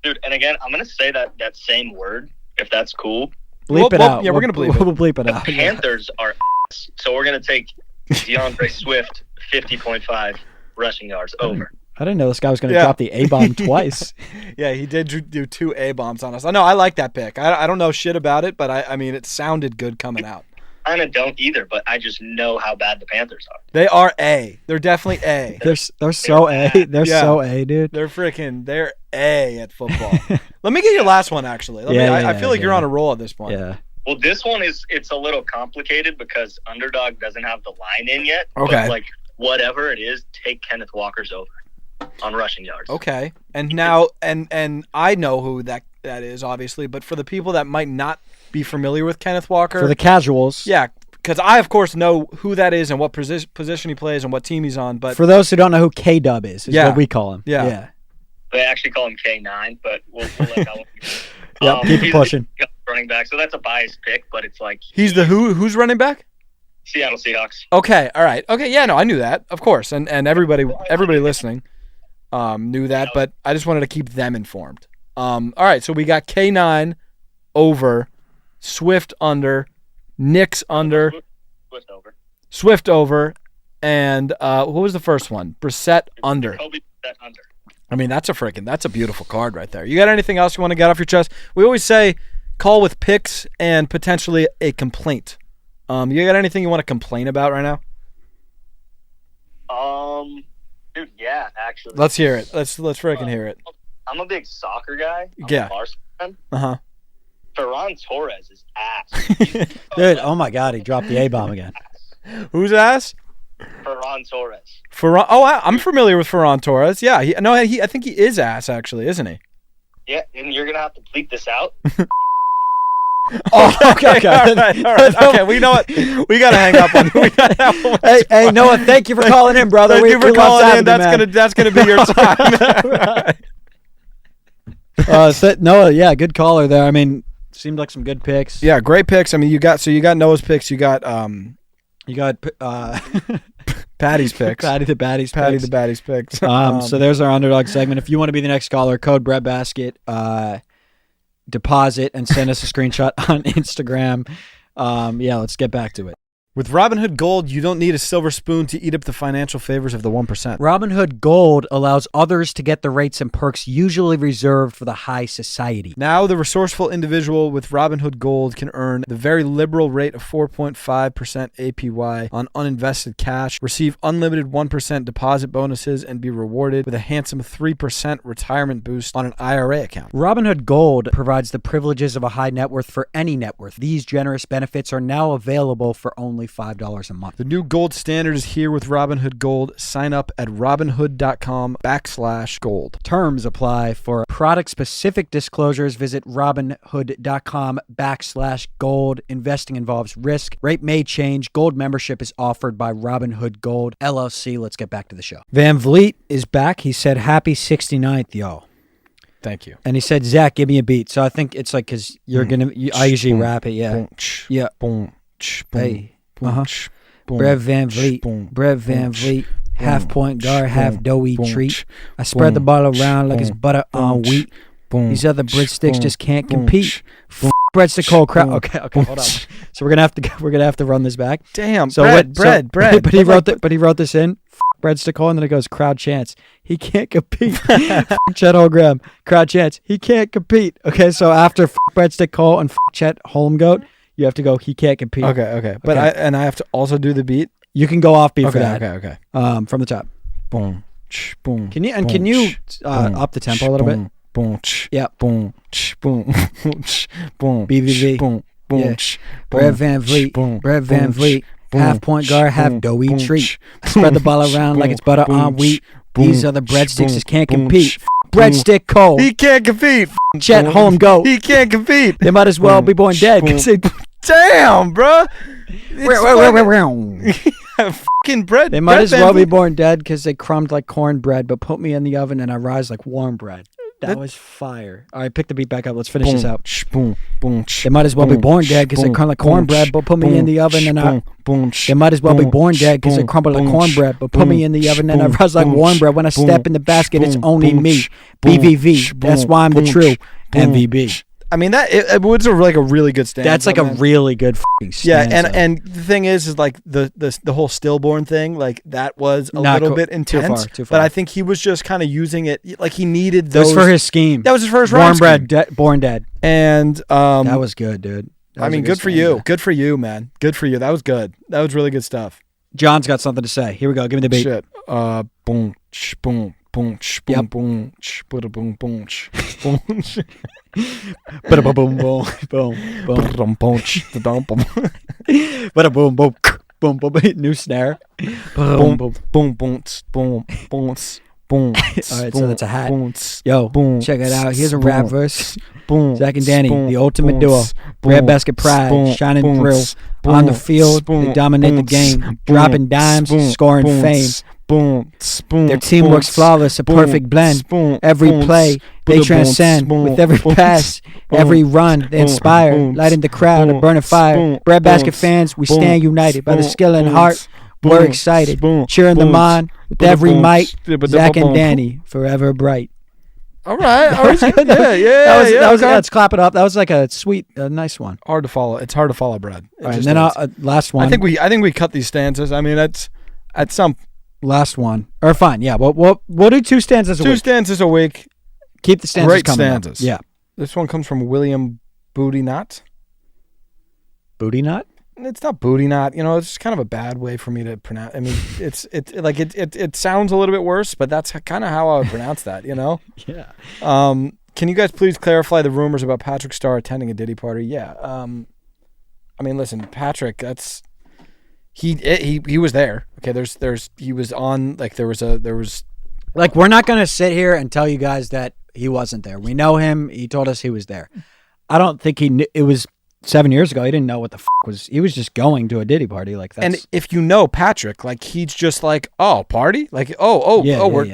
Dude, and again, I'm gonna say that same word if that's cool. Bleep it out. Yeah, we're gonna bleep it. We'll bleep it out. The Panthers are ass, so we're gonna take DeAndre Swift 50.5 rushing yards over. I didn't know this guy was going to drop the A-bomb twice. Yeah, he did do 2 A-bombs on us. I know, I like that pick. I don't know shit about it, but I mean, it sounded good coming out. kind of don't either, but I just know how bad the Panthers are. They are A. They're definitely A. They're so A. They're so A, dude. They're A at football. Let me get your last one, actually. I feel like you're on a roll at this point. Yeah. Well, this one it's a little complicated because Underdog doesn't have the line in yet. Okay. But, like, whatever it is, take Kenneth Walker's over on rushing yards. Okay. And now, and I know who that is, obviously, but for the people that might not be familiar with Kenneth Walker. For the casuals. Yeah, because I, of course, know who that is and what position he plays and what team he's on. But for those who don't know who K-Dub is what we call him. Yeah. They actually call him K9, but we'll let that one go. Keep it pushing. Running back, so that's a biased pick, but it's like... He's the who's running back? Seattle Seahawks. Okay, all right. Okay, yeah, no, I knew that, of course. And everybody listening knew that, but I just wanted to keep them informed. All right, so we got K9 over, Swift under, Knicks under, Swift over, and what was the first one? Brissett under. Kobe Brissett under. I mean, that's a beautiful card right there. You got anything else you want to get off your chest? We always say call with picks and potentially a complaint. You got anything you want to complain about right now? Dude, yeah, actually. Let's hear it. Let's freaking hear it. I'm a big soccer guy. Yeah. A Barca fan. Uh-huh. Ferran Torres is ass. Dude, oh my God, he dropped the A-bomb again. Who's ass? Ferran Torres. I'm familiar with Ferran Torres. Yeah, I think he is ass, actually, isn't he? Yeah, and you're gonna have to bleep this out. Oh, okay. All right. Okay, we know what. We gotta hang up on. Hey, Noah, thank you for calling in, brother. Thank you for calling in. That's gonna be your time. Noah, yeah, good caller there. I mean, seemed like some good picks. Yeah, great picks. I mean, you got Noah's picks. You got Paddy's picks. Paddy the Baddies picks. So there's our underdog segment. If you want to be the next caller, code breadbasket, deposit and send us a screenshot on Instagram. Let's get back to it. With Robinhood Gold, you don't need a silver spoon to eat up the financial favors of the 1%. Robinhood Gold allows others to get the rates and perks usually reserved for the high society. Now, the resourceful individual with Robinhood Gold can earn the very liberal rate of 4.5% APY on uninvested cash, receive unlimited 1% deposit bonuses, and be rewarded with a handsome 3% retirement boost on an IRA account. Robinhood Gold provides the privileges of a high net worth for any net worth. These generous benefits are now available for only $5 a month. The new gold standard is here with Robinhood Gold. Sign up at robinhood.com/gold. Terms apply. For product-specific disclosures, visit robinhood.com/gold. Investing involves risk. Rate may change. Gold membership is offered by Robinhood Gold, LLC. Let's get back to the show. Van Vliet is back. He said, happy 69th, yo. Thank you. And he said, Zach, give me a beat. So I think it's like because you're going to... I usually rap it, yeah. Yeah. Hey. Brett Van Vliet, half point guard, half doughy treat. I spread the ball around like it's butter on wheat. These other breadsticks just can't compete. Breadstick cold crowd. Okay, hold on. So we're gonna have to run this back. Damn. So bread. But he wrote this in. Breadstick hole, and then it goes crowd chants. He can't compete. Chet Holmgren, crowd chants. He can't compete. Okay, so after breadstick hole and Chet Holmgoat, you have to go, he can't compete. Okay. But I have to also do the beat? You can go off beat for that. Okay. From the top. Boom. Boom. Can you up the tempo a little bit? Boom. Yeah. Boom. Boom. Boom. BVV. Boom. Yeah. Brett Van Vliet. Half point guard, half doughy treat. Spread the ball around like it's butter on wheat. These other breadsticks just can't compete. Breadstick Cole. He can't compete. Chet Holmgoat. He can't compete. They might as well be born dead. Damn, bro. Fucking bread. They might as well be born dead because they crumbed like cornbread, but put me in the oven and I rise like warm bread. That was fire. All right, pick the beat back up. Let's finish this out. They might as well be born dead because they crumble like cornbread, but put me in the oven and I... They might as well be born dead because they crumble like cornbread, but put me in the oven and I rise like warm bread. When I step in the basket, it's only me. BVV. That's why I'm the true MVP. I mean, it was a really good stanza. That's like a really good fucking stanza. Yeah, and the thing is like the whole stillborn thing, like that was a little bit intense. Too far. But I think he was just kind of using it like he needed those. That was for his scheme. That was his first warm bread, born dead. And that was good, dude. I mean, good for you. Good for you, man. Good for you. That was good. That was really good stuff. John's got something to say. Here we go. Give me the beat. Shit. Boom, boom, boom, boom, boom, boom, boom, boom, boom. Boom, boom, boom, boom, boom, boom, boom, boom, boom. New snare. Boom, boom, boom, boom, boom, boom. Boom. All right, so that's a hat. Boom, yo, boom, check it out. Here's a boom, rap verse. Boom, Zach and Danny, boom, the ultimate boom, duo. boom, Red Basket Pride, boom, shining boom, thrill. boom, On the field, boom, they dominate the boom, game. boom, Dropping dimes, boom, scoring boom, fame. Boom, boom, Their teamwork's flawless, a perfect blend. Every play, they transcend. With every pass, every run, they inspire. Lighting the crowd, a burning fire. Red Basket fans, we stand united by the skill and heart. We're excited, cheering them on with every might. Zach and Danny, forever bright. All right, yeah. Let's clap it up. That was like a sweet, nice one. Hard to follow. It's hard to follow, Brad. All right, and then last one. I think we cut these stanzas. I mean, that's at some last one. Or fine, yeah. We'll do 2 stanzas a week. 2 stanzas a week. Keep the stanzas Great coming. Stanzas. Yeah. This one comes from William Booty Knot. Booty Knot? It's not Booty Knot. You know, it's just kind of a bad way for me to pronounce. I mean, it sounds a little bit worse, but that's kind of how I would pronounce that. You know? Yeah. Can you guys please clarify the rumors about Patrick Starr attending a Diddy party? Yeah. I mean, listen, Patrick. That's he was there. Okay. He was on. Like there was. Like we're not gonna sit here and tell you guys that he wasn't there. We know him. He told us he was there. I don't think he knew. It was 7 years ago. He didn't know what the was. He was just going to a Diddy party. Like that's. And if you know Patrick, like he's just like, oh, party, like we're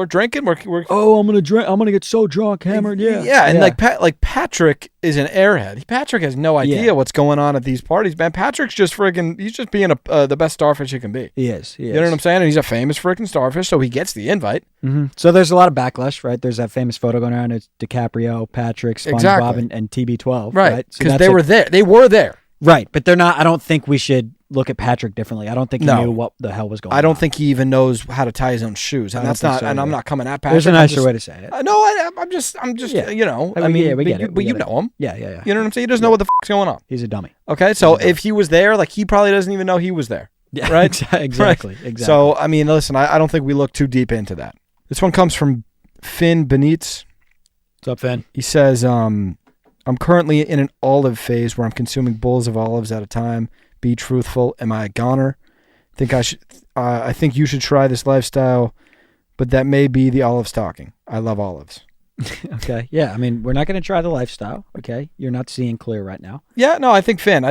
drinking. We're I'm gonna drink. I'm gonna get so drunk, hammered. Yeah. And like Patrick is an airhead. Patrick has no idea what's going on at these parties, man. Patrick's just he's just being the best starfish he can be. He is. You know what I'm saying? And he's a famous freaking starfish, so he gets the invite. Mm-hmm. So there's a lot of backlash, right? There's that famous photo going around. It's DiCaprio, Patrick, SpongeBob, and TB12, right? Because they were there. They were there. Right, but they're not. I don't think we should look at Patrick differently. I don't think he knew what the hell was going on. I don't think he even knows how to tie his own shoes, and that's not. So, and I'm not coming at Patrick. There's a nicer way to say it. No, I'm just. You know. I mean, we get it. But you know him. Yeah. You know what I'm saying? He doesn't know what the fuck's going on. He's a dummy. Okay, so if he was there, like he probably doesn't even know he was there. Yeah, right. Exactly. Right? So I mean, listen, I don't think we look too deep into that. This one comes from Finn Benitez. What's up, Finn? He says, I'm currently in an olive phase where I'm consuming bowls of olives at a time. Be truthful. Am I a goner? I think you should try this lifestyle, but that may be the olives talking. I love olives. Okay. Yeah. I mean, we're not going to try the lifestyle. Okay. You're not seeing clear right now. Yeah. No, I think Finn.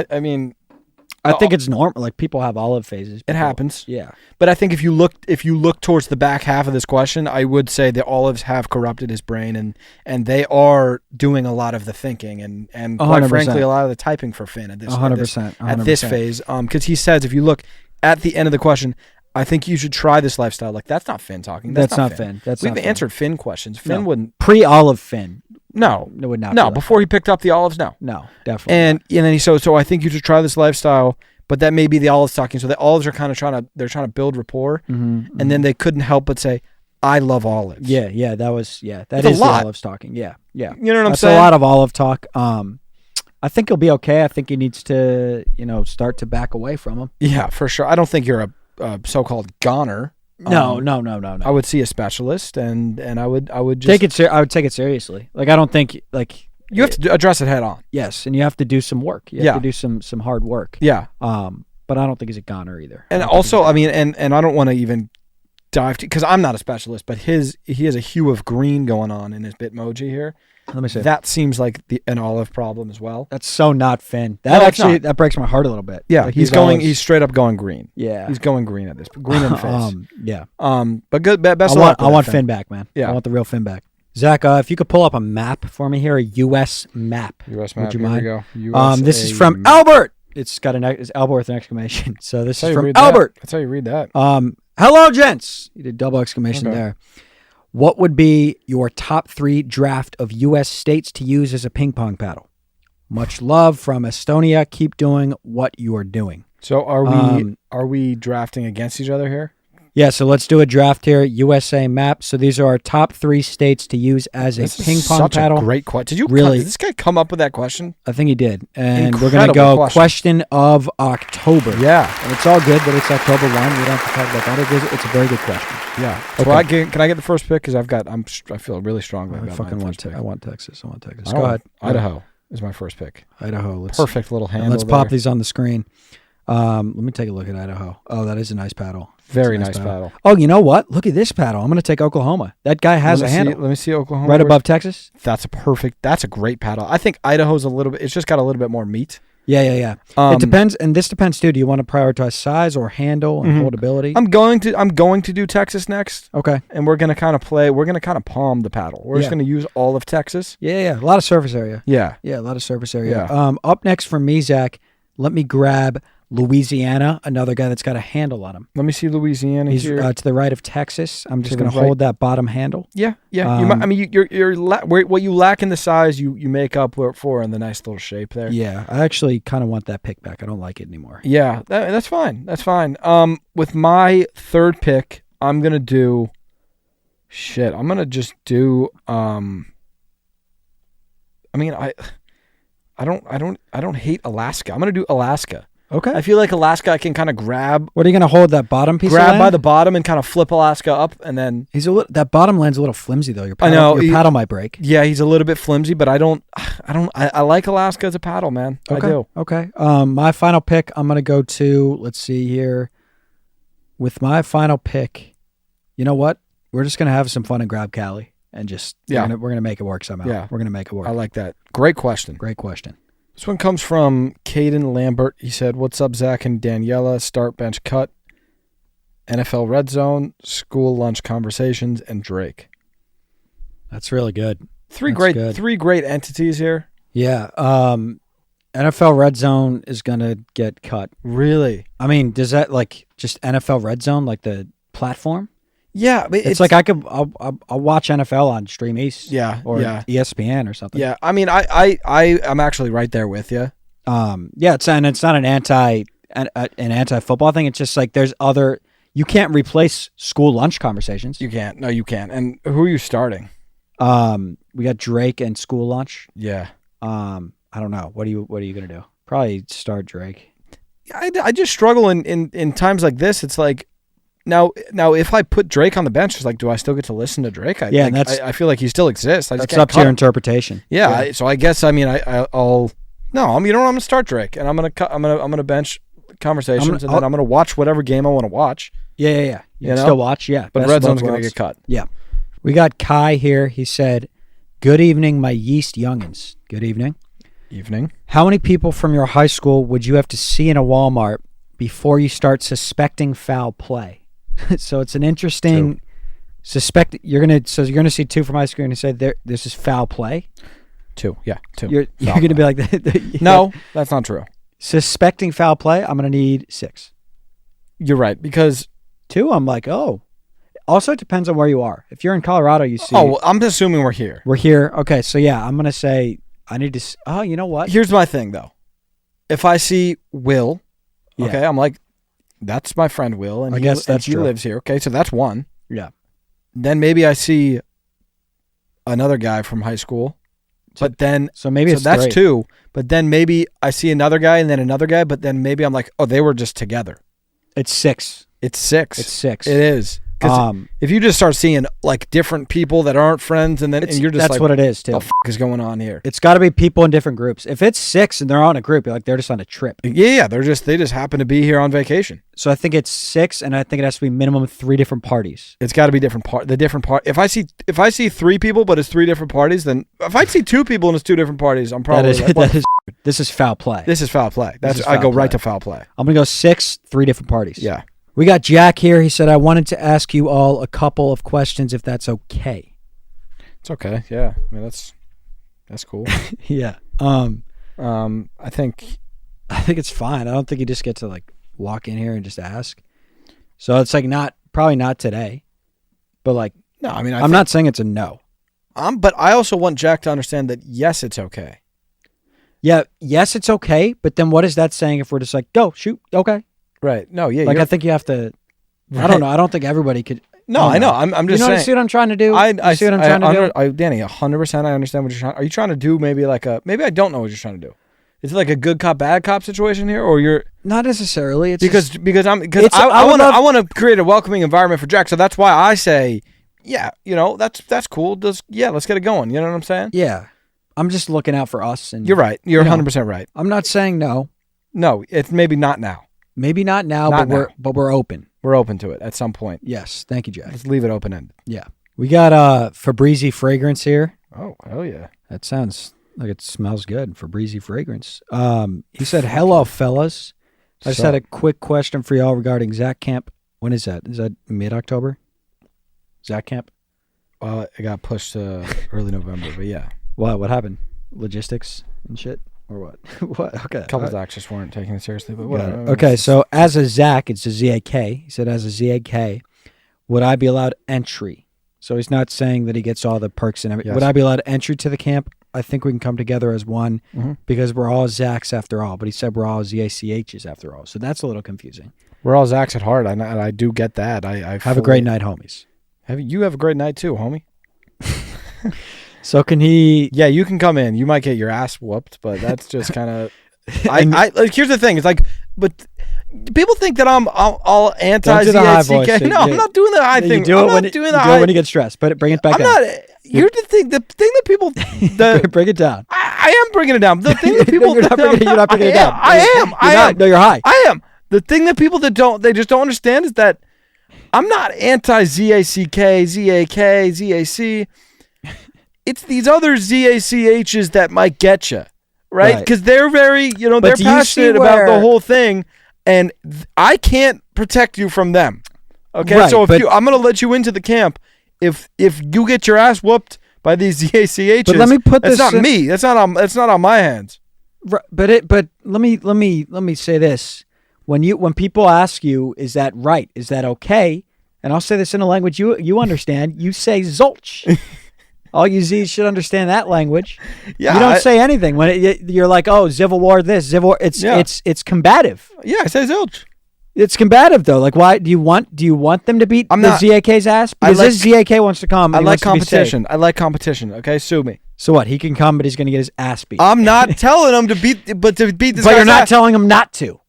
I think it's normal. Like people have olive phases. It happens. Yeah. But I think if you look towards the back half of this question, I would say the olives have corrupted his brain and they are doing a lot of the thinking and quite 100%. frankly a lot of the typing for Finn at this 100%. At this phase. Because he says if you look at the end of the question, I think you should try this lifestyle. Like that's not Finn talking. That's not Finn. We've answered Finn questions. Finn wouldn't pre-olive Finn. No, it would not. No, before he picked up the olives. No, definitely. And then so I think you should try this lifestyle. But that may be the olives talking. So the olives are kind of trying to build rapport, and then they couldn't help but say, "I love olives." That is the olives talking. Yeah. You know what I'm That's saying? a lot of olive talk. I think he'll be okay. I think he needs to, start to back away from him. Yeah, for sure. I don't think you're a so-called goner. No. I would see a specialist, and I would just take it. I would take it seriously. Like I don't think you have to address it head on. Yes, and you have to do some work. You have to do some hard work. Yeah. But I don't think he's a goner either. And also, I mean, and I don't want to even dive because I'm not a specialist, but he has a hue of green going on in his Bitmoji here. Let me see. That seems like an olive problem as well. That's so not Finn. That breaks my heart a little bit. Yeah, like he's straight up going green. Yeah, he's going green at this. Green in the face. Yeah. But good. Best of luck. I want Finn back, man. Yeah, I want the real Finn back. Zach, if you could pull up a map for me here, a U.S. map. U.S. map. Would you here mind? We go. This is from Albert. It's got it's Albert with an exclamation. So this is from Albert. That's how you read that. Hello, gents. You did double exclamation there. What would be your top 3 draft of U.S. states to use as a ping pong paddle? Much love from Estonia. Keep doing what you are doing. So are we drafting against each other here? Yeah, so let's do a draft here. USA map. So these are our top 3 states to use as a ping pong paddle. A great question. Did this guy come up with that question? I think he did. And Incredible we're going to go question of October. Yeah. And it's all good that it's October 1. We don't have to talk about that. It's a very good question. Yeah. Okay. Well, can I get the first pick? Because I feel really strongly about I want Texas. Go ahead. Idaho is my first pick. Idaho. Perfect little handle. Let's pop these on the screen. Let me take a look at Idaho. Oh, that is a nice paddle. Very nice paddle. Oh, you know what? Look at this paddle. I'm going to take Oklahoma. That guy has a handle. Let me see Oklahoma. Right above Texas? That's a great paddle. I think Idaho's it's just got a little bit more meat. Yeah. It depends, and this depends too. Do you want to prioritize size or handle and holdability? I'm going to do Texas next. Okay. And we're going to kind of palm the paddle. We're just going to use all of Texas. Yeah. A lot of surface area. Yeah. Yeah, a lot of surface area. Yeah. Up next for me, Zach, let me grab Louisiana, another guy that's got a handle on him. Let me see Louisiana. He's here. To the right of Texas. I'm just going to hold that bottom handle. Yeah. What you lack in the size, you make up for in the nice little shape there. Yeah, I actually kind of want that pick back. I don't like it anymore. Yeah, that's fine. That's fine. With my third pick, I'm gonna do. Shit, I'm gonna just do. I don't hate Alaska. I'm gonna do Alaska. Okay. I feel like Alaska I can kind of grab. What are you going to hold, that bottom piece of land? Grab by the bottom and kind of flip Alaska up, and then... that bottom land's a little flimsy, though. Your paddle might break. Yeah, he's a little bit flimsy, but I like Alaska as a paddle, man. Okay. I do. Okay. My final pick, I'm going to go to, let's see here. With my final pick, you know what? We're just going to have some fun and grab Cali, and just, we're going to make it work somehow. Yeah. We're going to make it work. I like that. Great question. This one comes from Caden Lambert. He said, "What's up, Zach and Daniela? Start, bench, cut, NFL Red Zone, school lunch conversations, and Drake." That's really good. Three great entities here. Yeah. NFL Red Zone is gonna get cut. Really? I mean, does that just NFL Red Zone, like the platform? Yeah, but it's like I'll watch NFL on Stream East, or ESPN or something. Yeah, I mean, I'm actually right there with you. It's not an anti football thing. It's just like there's other. You can't replace school lunch conversations. You can't. No, you can't. And who are you starting? We got Drake and school lunch. Yeah. I don't know. What are you gonna do? Probably start Drake. I just struggle in times like this. It's like. Now, if I put Drake on the bench, it's like, do I still get to listen to Drake? I feel like he still exists. That's up to your interpretation. Yeah. So I guess I'm gonna start Drake, and I'm gonna bench conversations, and then I'm gonna watch whatever game I want to watch. Yeah. You can still watch. Yeah, but Red Zone's gonna get cut. Yeah. We got Kai here. He said, "Good evening, my yeast youngins." Good evening. Evening. How many people from your high school would you have to see in a Walmart before you start suspecting foul play? So it's an interesting suspect. You're gonna see 2 from high school and say this is foul play. 2, yeah, 2. You're gonna be like no, that's not true. Suspecting foul play, I'm gonna need 6. You're right, because 2, I'm like, oh. Also, it depends on where you are. If you're in Colorado, you see. Oh, well, I'm assuming we're here. We're here. Okay, so yeah, I'm gonna say I need to. Oh, you know what? Here's my thing though. If I see Will, okay, I'm like. That's my friend Will, and he lives here. Okay, so that's 1. Yeah. Then maybe I see another guy from high school, but then that's 2. But then maybe I see another guy and then another guy, but then maybe I'm like, oh, they were just together. It's 6. It's 6. It's 6. It is. Because if you just start seeing like different people that aren't friends, and you're just that's what it is too. What the f is going on here? It's got to be people in different groups. If it's 6 and they're on a group, they're just on a trip. Yeah, they just happen to be here on vacation. So I think it's 6, and I think it has to be minimum 3 different parties. It's got to be different part. The different part. If I see 3 people, but it's 3 different parties, then if I see 2 people and it's 2 different parties, I'm probably this is foul play. This is foul play. I go right to foul play. I'm gonna go 6, 3 different parties. Yeah. We got Jack here. He said, "I wanted to ask you all a couple of questions, if that's okay." It's okay. Yeah. I mean, that's cool. Yeah. I think it's fine. I don't think you just get to walk in here and just ask. So it's probably not today, but no. I mean, I'm not saying it's a no. But I also want Jack to understand that yes, it's okay. Yeah. Yes, it's okay. But then what is that saying if we're just go shoot? Okay. Right. No, yeah. I think you have to I don't know. I don't think everybody could. No, I know. I'm just saying. You see what I'm trying to do? I see what I'm trying to do? Danny, 100% I understand what you're trying. Are you trying to do maybe I don't know what you're trying to do. Is it like a good cop, bad cop situation here, or you're not necessarily? It's because I want to create a welcoming environment for Jack. So that's why I say, yeah, that's cool. Let's get it going. You know what I'm saying? Yeah, I'm just looking out for us. And you're right. You're 100% right. I'm not saying no. No, it's maybe not now. Maybe not now, but we're open. We're open to it at some point. Yes, thank you, Jack. Let's leave it open ended. Yeah, we got Febreze fragrance here. Oh hell yeah! That sounds like it smells good. Febreze fragrance. He said, "Hello, fellas. I just had a quick question for y'all regarding Zach Camp. When is that? Is that mid-October? Zach Camp? Well, it got pushed to early November, but yeah. What happened? Logistics and shit, or what? What? Okay. A couple of Zachs just weren't taking it seriously, but whatever. Okay, so as a Zach, it's a Z-A-K. He said, as a Z-A-K, would I be allowed entry? So he's not saying that he gets all the perks and everything. Yes. Would I be allowed entry to the camp? I think we can come together as one because we're all Zachs after all. But he said we're all ZACHs after all. So that's a little confusing. We're all Zachs at heart. I do get that. I have a great night, homies. You have a great night too, homie. So can he? Yeah, you can come in. You might get your ass whooped, but that's just kind of. Here's the thing. It's like, but people think that I'm all anti-ZACK. No, I'm not doing the high thing. Do it when you get stressed. But bring it back. I'm not. Here's the thing. The thing that people. Bring it down. I am bringing it down. The thing that people. You're not bringing it down. I am. No, you're high. I am. The thing that people they just don't understand is that I'm not anti-ZACK, ZAK, ZAC. It's these other ZACHs that might get you, right? Because they're very, they're passionate about the whole thing, and I can't protect you from them. Okay, right, so I'm going to let you into the camp. If you get your ass whooped by these ZACHs, but let me put this. That's not me. That's not on my hands. Right, but let me say this: when people ask you, is that right? Is that okay? And I'll say this in a language you understand. You say zolch. All you Z's should understand that language. Yeah, you don't say anything when you're like, oh, Civil War this, Civil War. It's combative. Yeah, I say zilch. It's combative though. Like, why do you want them to beat the ZAK's ass? Because this ZAK wants to come. I like competition. I like competition. Okay, sue me. So what? He can come, but he's going to get his ass beat. I'm not telling him to beat this. But you're not telling him not to.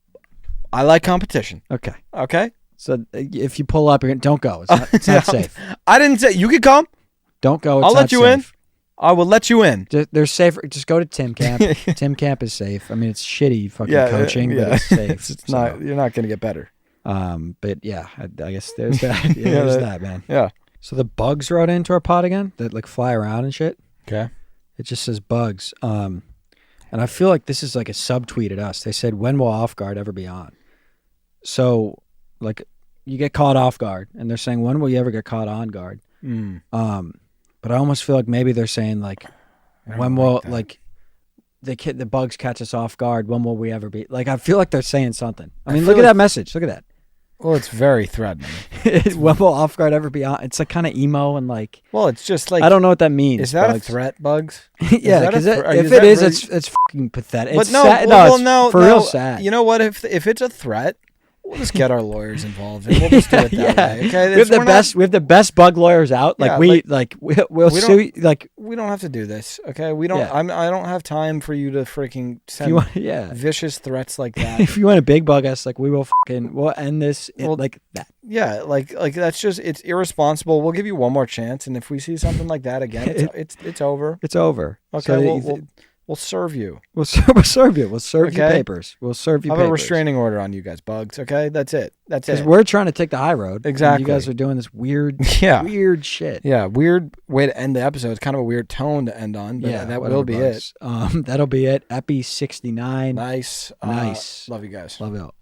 I like competition. Okay. Okay. So if you pull up, don't go. It's not safe. I didn't say you could come. Don't go. I'll let you in. I will let you in. They're safer. Just go to Tim Camp. Tim Camp is safe. I mean, it's shitty fucking coaching, but it's safe. It's not. You're not going to get better. But yeah, I guess there's that. Yeah, there's that, man. Yeah. So the bugs wrote into our pod again that like fly around and shit. Okay. It just says bugs. And I feel like this is like a subtweet at us. They said, when will off guard ever be on? So like you get caught off guard, and they're saying, when will you ever get caught on guard? But I almost feel like maybe they're saying like, when will like the bugs catch us off guard? When will we ever be like? I feel like they're saying something. I mean, look at that message. Look at that. Well, it's very threatening. When will off guard ever be on? It's like kind of emo and like. Well, it's just like. I don't know what that means. Is that bugs. A threat, Bugs? Yeah, because if it is, it's fucking pathetic. But it's sad. No, for real sad. You know what? If it's a threat. We'll just get our lawyers involved, and we'll just do it that way. Okay, we have the best bug lawyers out. Like we'll sue. Like we don't have to do this. Okay, we don't. Yeah. I don't have time for you to freaking send vicious threats like that. If you want to big bug us, like we'll end this like that. Yeah, like that's just it's irresponsible. We'll give you one more chance, and if we see something like that again, it's over. It's over. Okay, so we'll serve you. We'll serve you. We'll serve you papers. We'll serve you papers. I have a restraining order on you guys, Bugs. Okay, that's it. That's it. Because we're trying to take the high road. Exactly. You guys are doing this weird shit. Yeah, weird way to end the episode. It's kind of a weird tone to end on. But yeah, that will be it. That'll be it. Epi 69. Nice. Nice. Love you guys. Love you all.